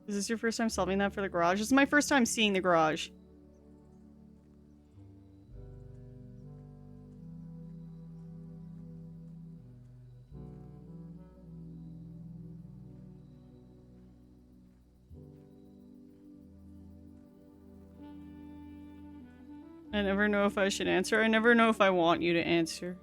Is this your first time solving that for the garage? This is my first time seeing the garage. I never know if I should answer. I never know if I want you to answer.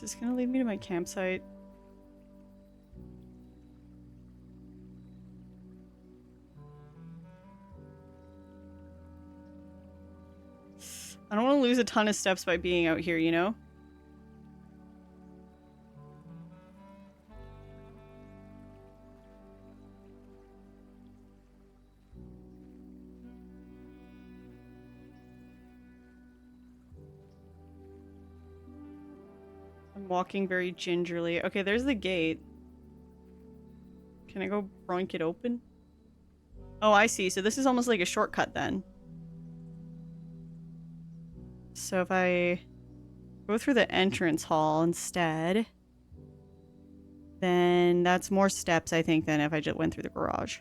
Is this gonna lead me to my campsite? I don't want to lose a ton of steps by being out here, you know? I'm walking very gingerly. Okay, there's the gate. Can I go broink it open? Oh, I see. So this is almost like a shortcut then. So if I go through the entrance hall instead, then that's more steps, I think, than if I just went through the garage.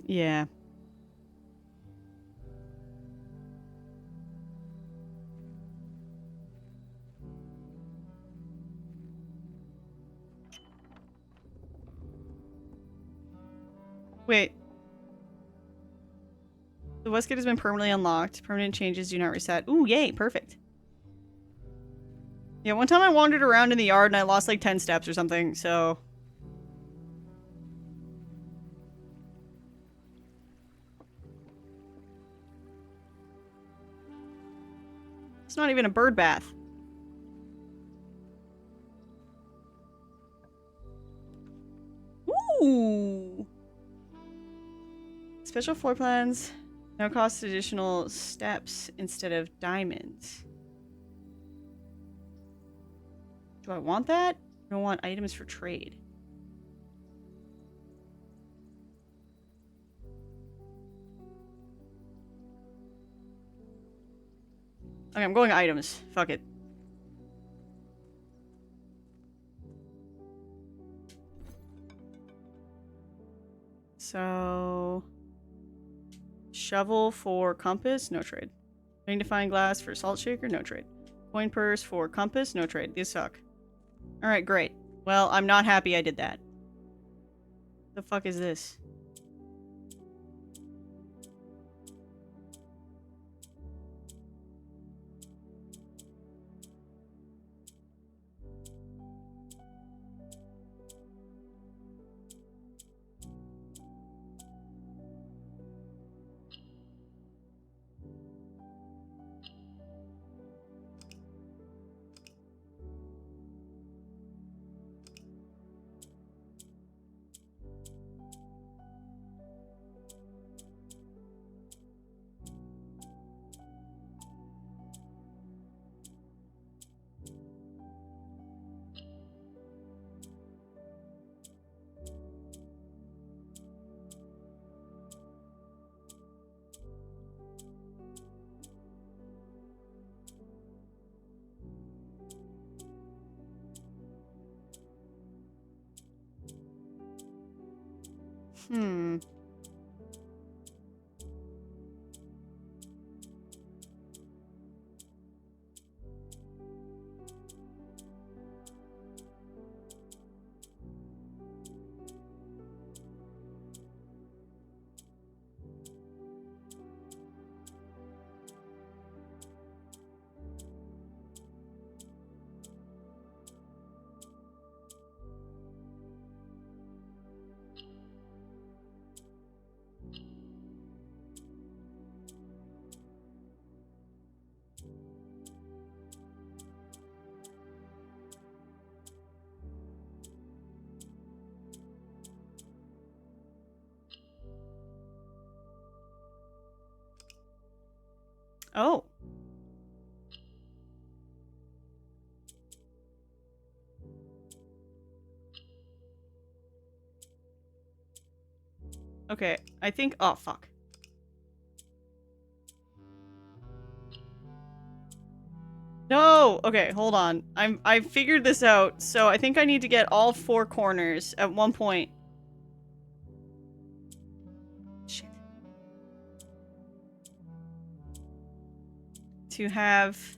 Yeah. Wait. The west gate has been permanently unlocked. Permanent changes do not reset. Ooh, yay, perfect. Yeah, one time I wandered around in the yard and I lost like 10 steps or something, so... It's not even a bird bath. Ooh! Special floor plans. Now cost additional steps instead of diamonds. Do I want that? I don't want items for trade. Okay, I'm going items. Fuck it. So... Shovel for compass, no trade. Magnifying glass for salt shaker, no trade. Coin purse for compass, no trade. These suck. Alright, great. Well, I'm not happy I did that. The fuck is this? Hmm. Oh. Okay, I think- oh, fuck. No! Okay, hold on. I figured this out, so I think I need to get all 4 corners at one point. Shit. To have...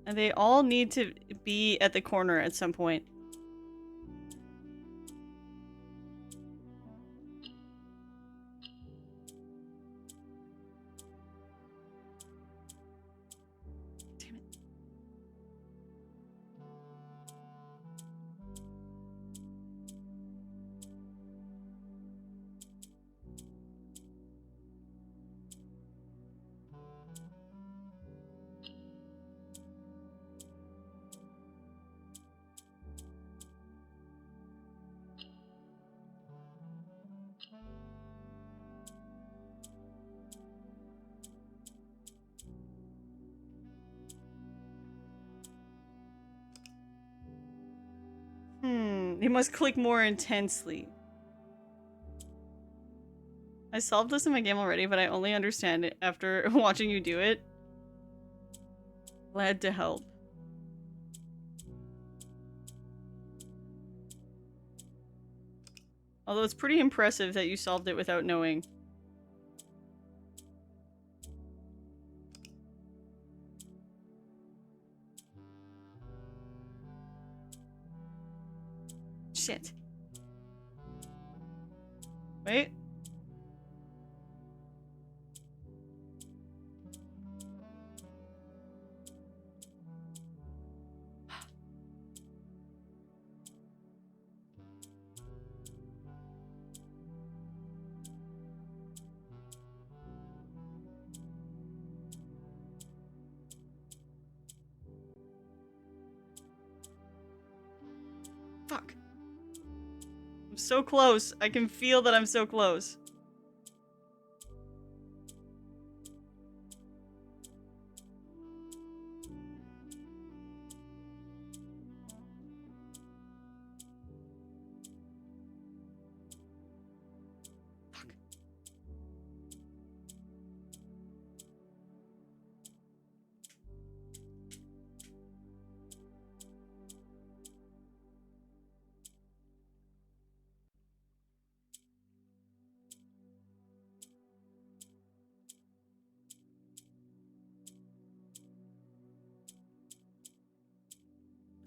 And they all need to be at the corner at some point. Damn it. You must click more intensely. I solved this in my game already, but I only understand it after watching you do it. Glad to help. Although it's pretty impressive that you solved it without knowing. Shit. Wait. Fuck. I'm so close. I can feel that I'm so close. Fuck.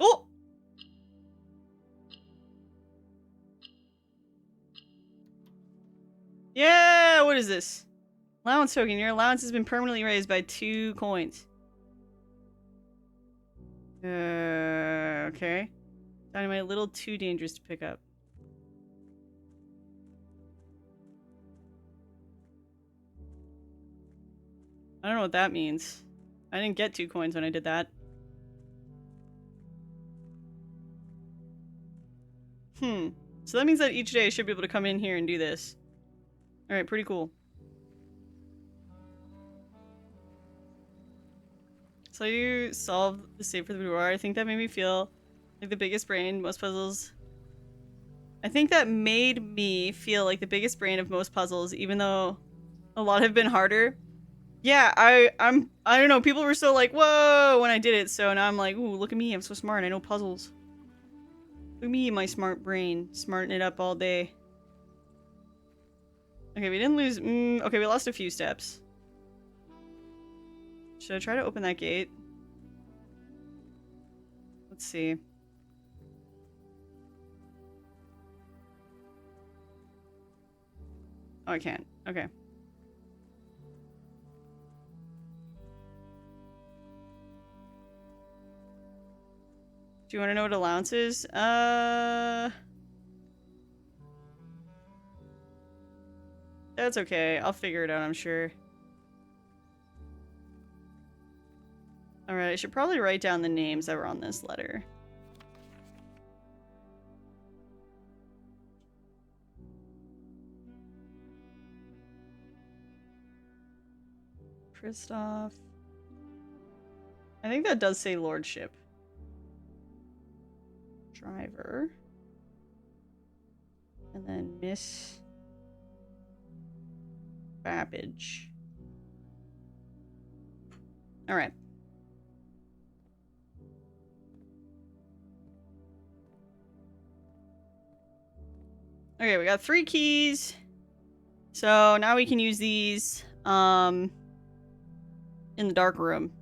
Oh! Yeah, what is this? Allowance token. Your allowance has been permanently raised by 2 coins. Okay. Dynamite a little too dangerous to pick up. I don't know what that means. I didn't get 2 coins when I did that. So that means that each day I should be able to come in here and do this. Alright, pretty cool. So you solved the save for the boudoir. I think that made me feel like the biggest brain, most puzzles. I think that made me feel like the biggest brain of most puzzles, even though a lot have been harder. Yeah, I don't know, people were so like, whoa, when I did it, so now I'm like, ooh, look at me, I'm so smart, I know puzzles. Look at me, my smart brain, smarting it up all day. Okay, we didn't lose, okay, we lost a few steps. Should I try to open that gate? Let's see. Oh, I can't. Okay. Do you want to know what allowance is? That's okay. I'll figure it out, I'm sure. Alright, I should probably write down the names that were on this letter. Christoph. I think that does say lordship. Driver. And then Miss Babbage. Alright. Okay, we got 3 keys. So now we can use these in the dark room.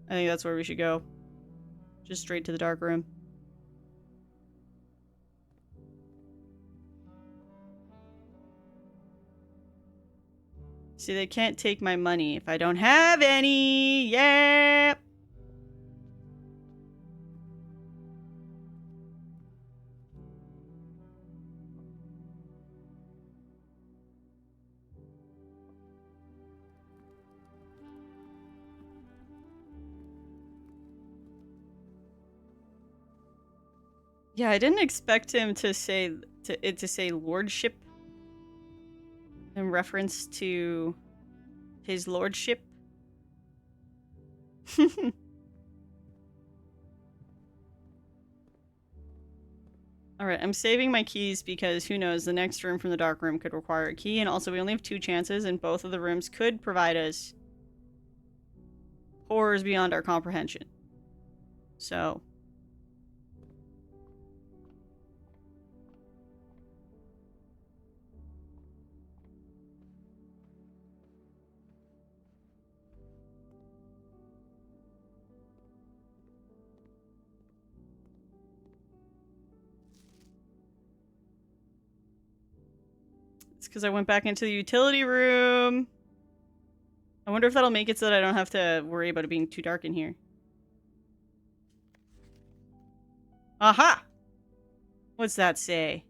I think that's where we should go. Just straight to the dark room. See, they can't take my money if I don't have any. Yep. Yeah, I didn't expect him to say lordship in reference to his lordship. Alright, I'm saving my keys because who knows, the next room from the dark room could require a key, and also we only have 2 chances, and both of the rooms could provide us horrors beyond our comprehension. So... It's because I went back into the utility room. I wonder if that'll make it so that I don't have to worry about it being too dark in here. Aha! What's that say?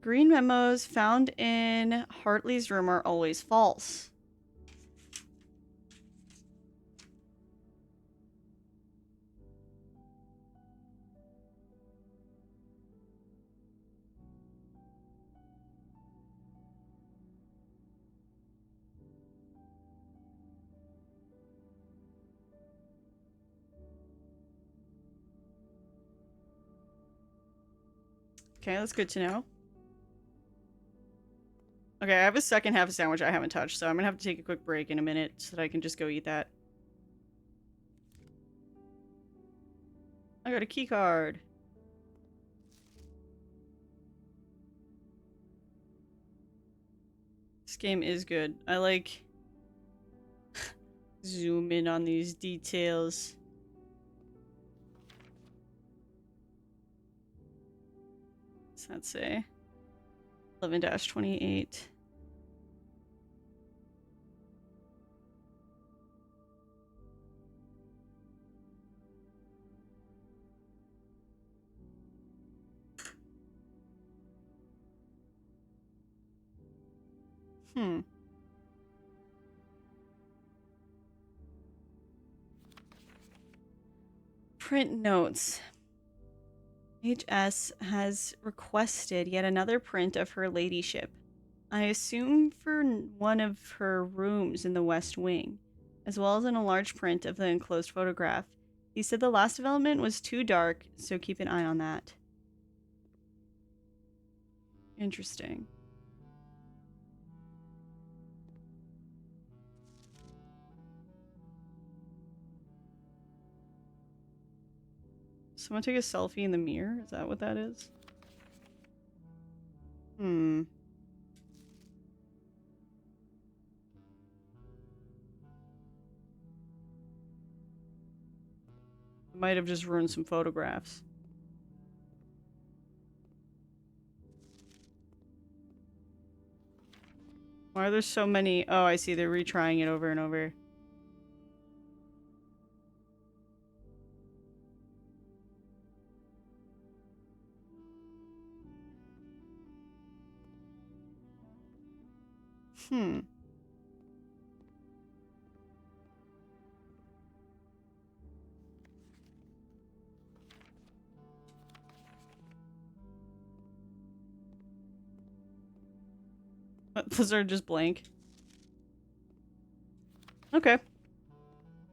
Green memos found in Hartley's room are always false. Okay, that's good to know. Okay, I have a second half a sandwich I haven't touched, so I'm gonna have to take a quick break in a minute so that I can just go eat that. I got a key card. This game is good. I like zoom in on these details. What's that say? 11-28. Print notes. HS has requested yet another print of her ladyship. I assume for one of her rooms in the West Wing, as well as in a large print of the enclosed photograph. He said the last development was too dark, so keep an eye on that. Interesting. Someone take a selfie in the mirror? Is that what that is? I might have just ruined some photographs. Why are there so many? Oh, I see. They're retrying it over and over. Hmm. Those are just blank. Okay.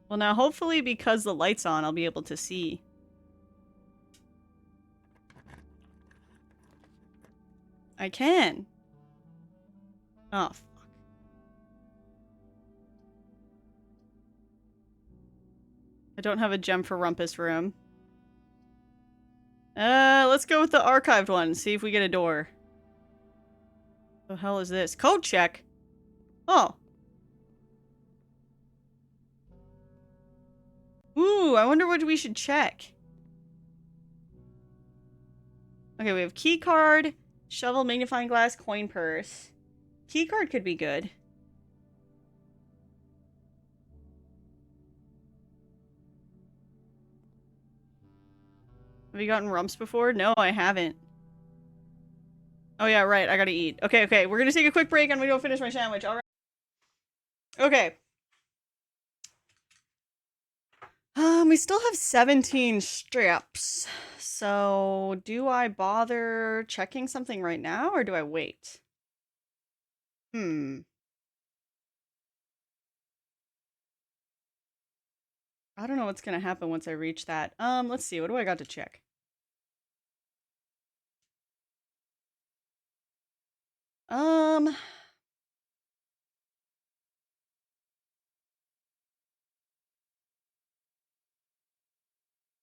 Well, now hopefully because the light's on, I'll be able to see. I can. Oh, fuck. I don't have a gem for Rumpus Room. Let's go with the archived one. See if we get a door. The hell is this? Code check. Oh. Ooh, I wonder what we should check. Okay, we have key card, shovel, magnifying glass, coin purse. Key card could be good. Have you gotten rumps before? No, I haven't. Oh yeah, right. I gotta eat. Okay. We're gonna take a quick break and we go finish my sandwich. All right. Okay. We still have 17 strips. So, do I bother checking something right now or do I wait? I don't know what's gonna happen once I reach that. Let's see. What do I got to check?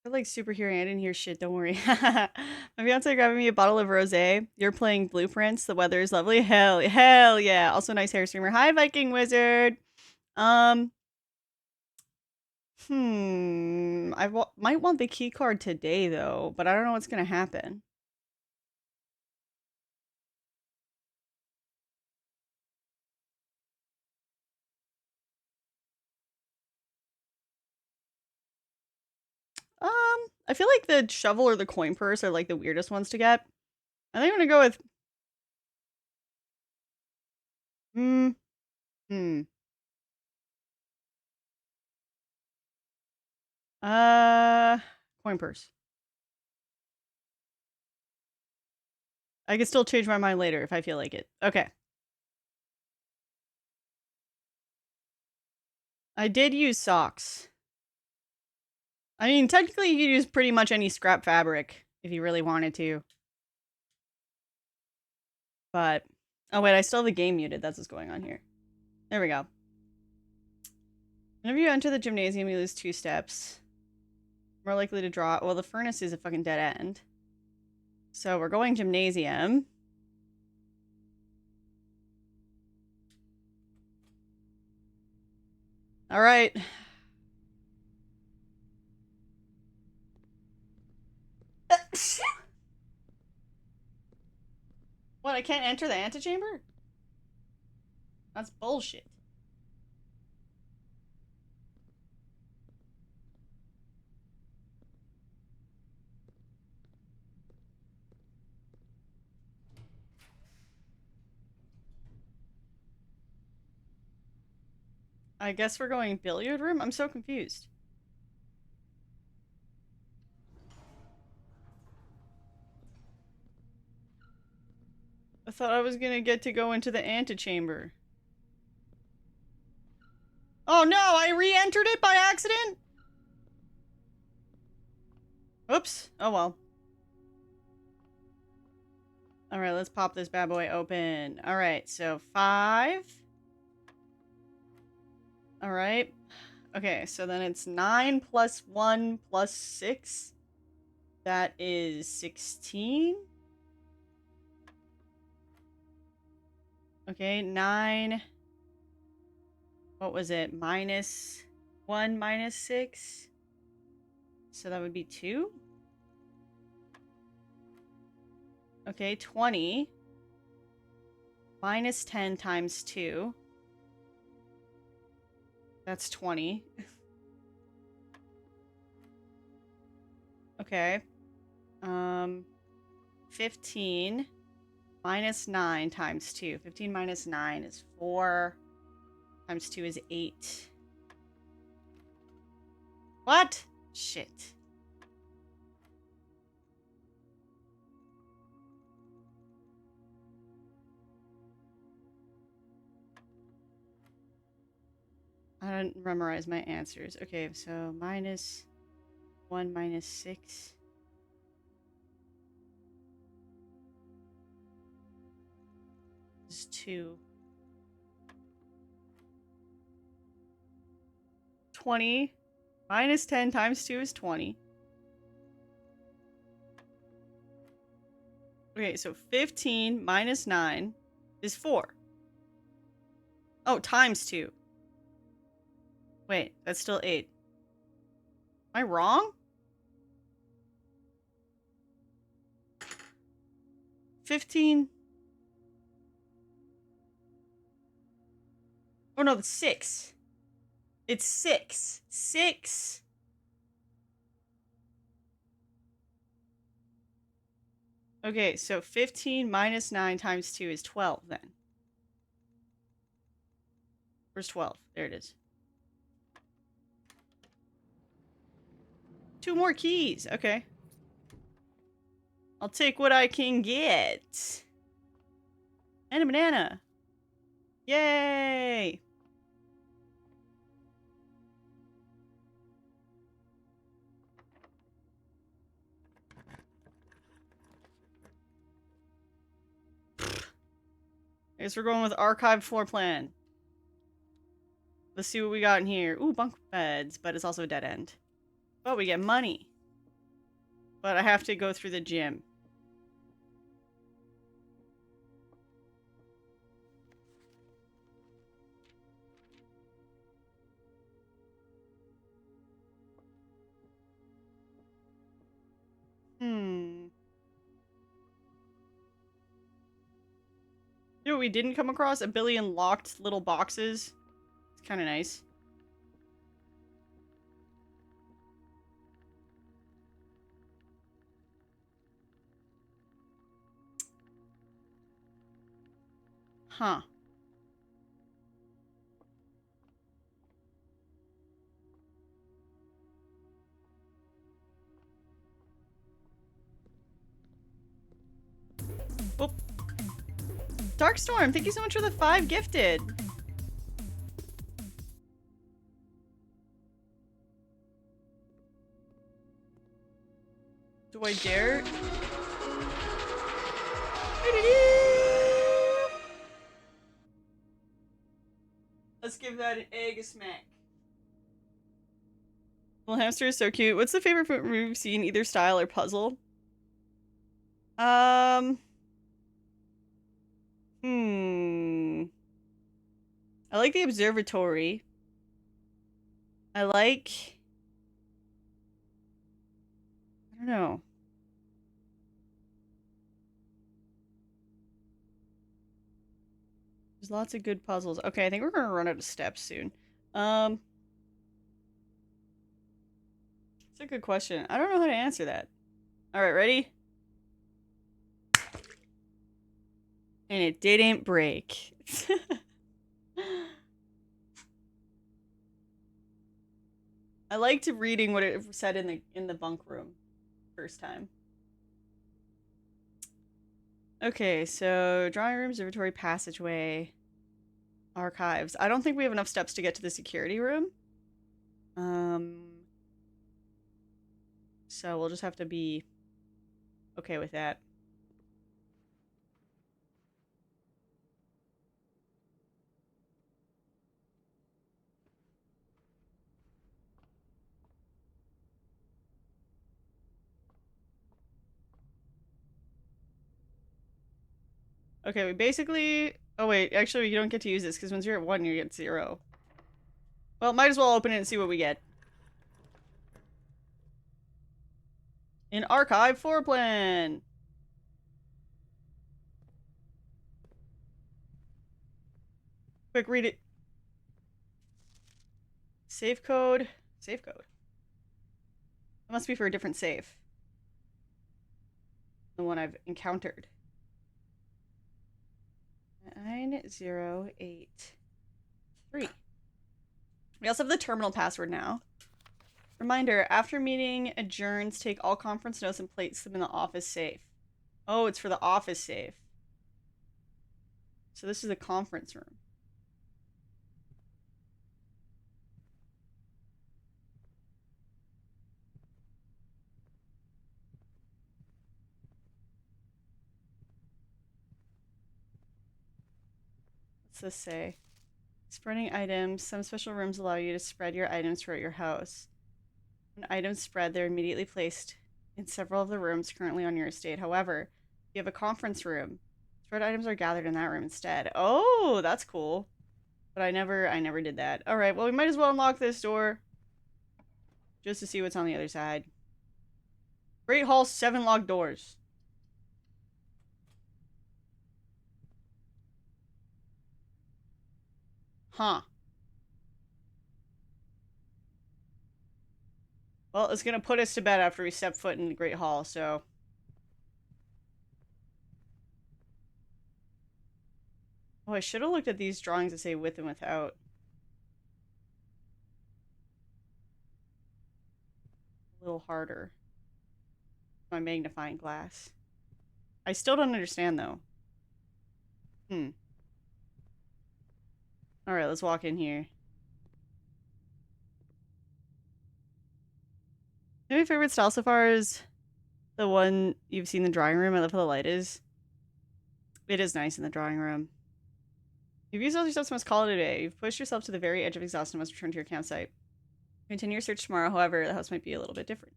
I feel like superhero. I didn't hear shit. Don't worry. My fiance grabbing me a bottle of rosé. You're playing Blueprints. The weather is lovely. Hell yeah. Also, nice hair streamer. Hi, Viking Wizard. Um, might want the key card today though, but I don't know what's gonna happen. I feel like the shovel or the coin purse are like the weirdest ones to get. I think I'm gonna go with hmm. Hmm. Uh, coin purse. I can still change my mind later if I feel like it. Okay. I did use socks. I mean, technically you could use pretty much any scrap fabric if you really wanted to. But, oh wait, I still have the game muted. That's what's going on here. There we go. Whenever you enter the gymnasium, you lose 2 steps. More likely to draw. Well, the furnace is a fucking dead end. So we're going gymnasium. All right. What, I can't enter the antechamber? That's bullshit. I guess we're going billiard room? I'm so confused. I thought I was gonna get to go into the antechamber. Oh no, I re-entered it by accident? Oops. Oh well. Alright, let's pop this bad boy open. Alright, so 5. Alright. Okay, so then it's 9 plus 1 plus 6. That is 16. Okay, 9. What was it? Minus 1 minus 6. So that would be 2. Okay, 20. Minus 10 times 2. That's 20. Okay. 15 Minus 9 times 2. 15 minus 9 is 4. Times 2 is 8. What? Shit. I don't memorize my answers. Okay, so minus 1 minus 6. Is 2. 20. Minus 10 times 2 is 20. Okay, so 15 minus 9 is 4. Oh, times 2. Wait, that's still 8. Am I wrong? 15. Oh no, that's 6. It's 6. 6. Okay, so 15 minus 9 times 2 is 12 then. Where's 12? There it is. 2 more keys. Okay. I'll take what I can get. And a banana. Yay! I guess we're going with archive floor plan. Let's see what we got in here. Ooh, bunk beds, but it's also a dead end. But we get money. But I have to go through the gym. You know what we didn't come across? A billion locked little boxes. It's kind of nice. Huh. Oh. Darkstorm, thank you so much for the 5 gifted. Do I dare? Let's give that an egg a smack. Little hamster is so cute. What's the favorite movie you've seen, either style or puzzle? I like the observatory. I don't know. There's lots of good puzzles. Okay, I think we're gonna run out of steps soon. It's a good question. I don't know how to answer that. Alright, ready? And it didn't break. I liked reading what it said in the bunk room first time. Okay, so drawing room, observatory, passageway, archives. I don't think we have enough steps to get to the security room. So we'll just have to be okay with that. Okay, we basically... Oh wait, actually you don't get to use this, because once you're at 1, you get 0. Well, might as well open it and see what we get. An archive floor plan! Quick, read it. Safe code. Safe code. It must be for a different safe. The one I've encountered. 9083. We also have the terminal password now. Reminder, after meeting adjourns, take all conference notes and place them in the office safe. Oh, it's for the office safe. So this is the conference room. What's this say? Spreading items. Some special rooms allow you to spread your items throughout your house. When items spread, they're immediately placed in several of the rooms currently on your estate. However, if you have a conference room, spread items are gathered in that room instead. Oh, that's cool. But I never did that. All right, well, we might as well unlock this door just to see what's on the other side. Great Hall, 7 locked doors. Huh. Well, it's gonna put us to bed after we step foot in the Great Hall, so... Oh, I should have looked at these drawings that say with and without. A little harder. My magnifying glass. I still don't understand, though. Alright, let's walk in here. My favorite style so far is the one you've seen in the drawing room. I love how the light is. It is nice in the drawing room. You've used all your steps and must call it a day. You've pushed yourself to the very edge of exhaustion and must return to your campsite. Continue your search tomorrow, however, the house might be a little bit different.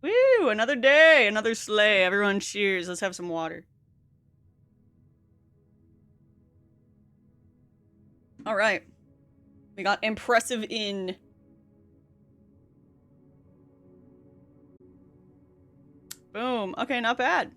Woo! Another day! Another sleigh. Everyone cheers. Let's have some water. Alright. We got impressive inn. Boom. Okay, not bad.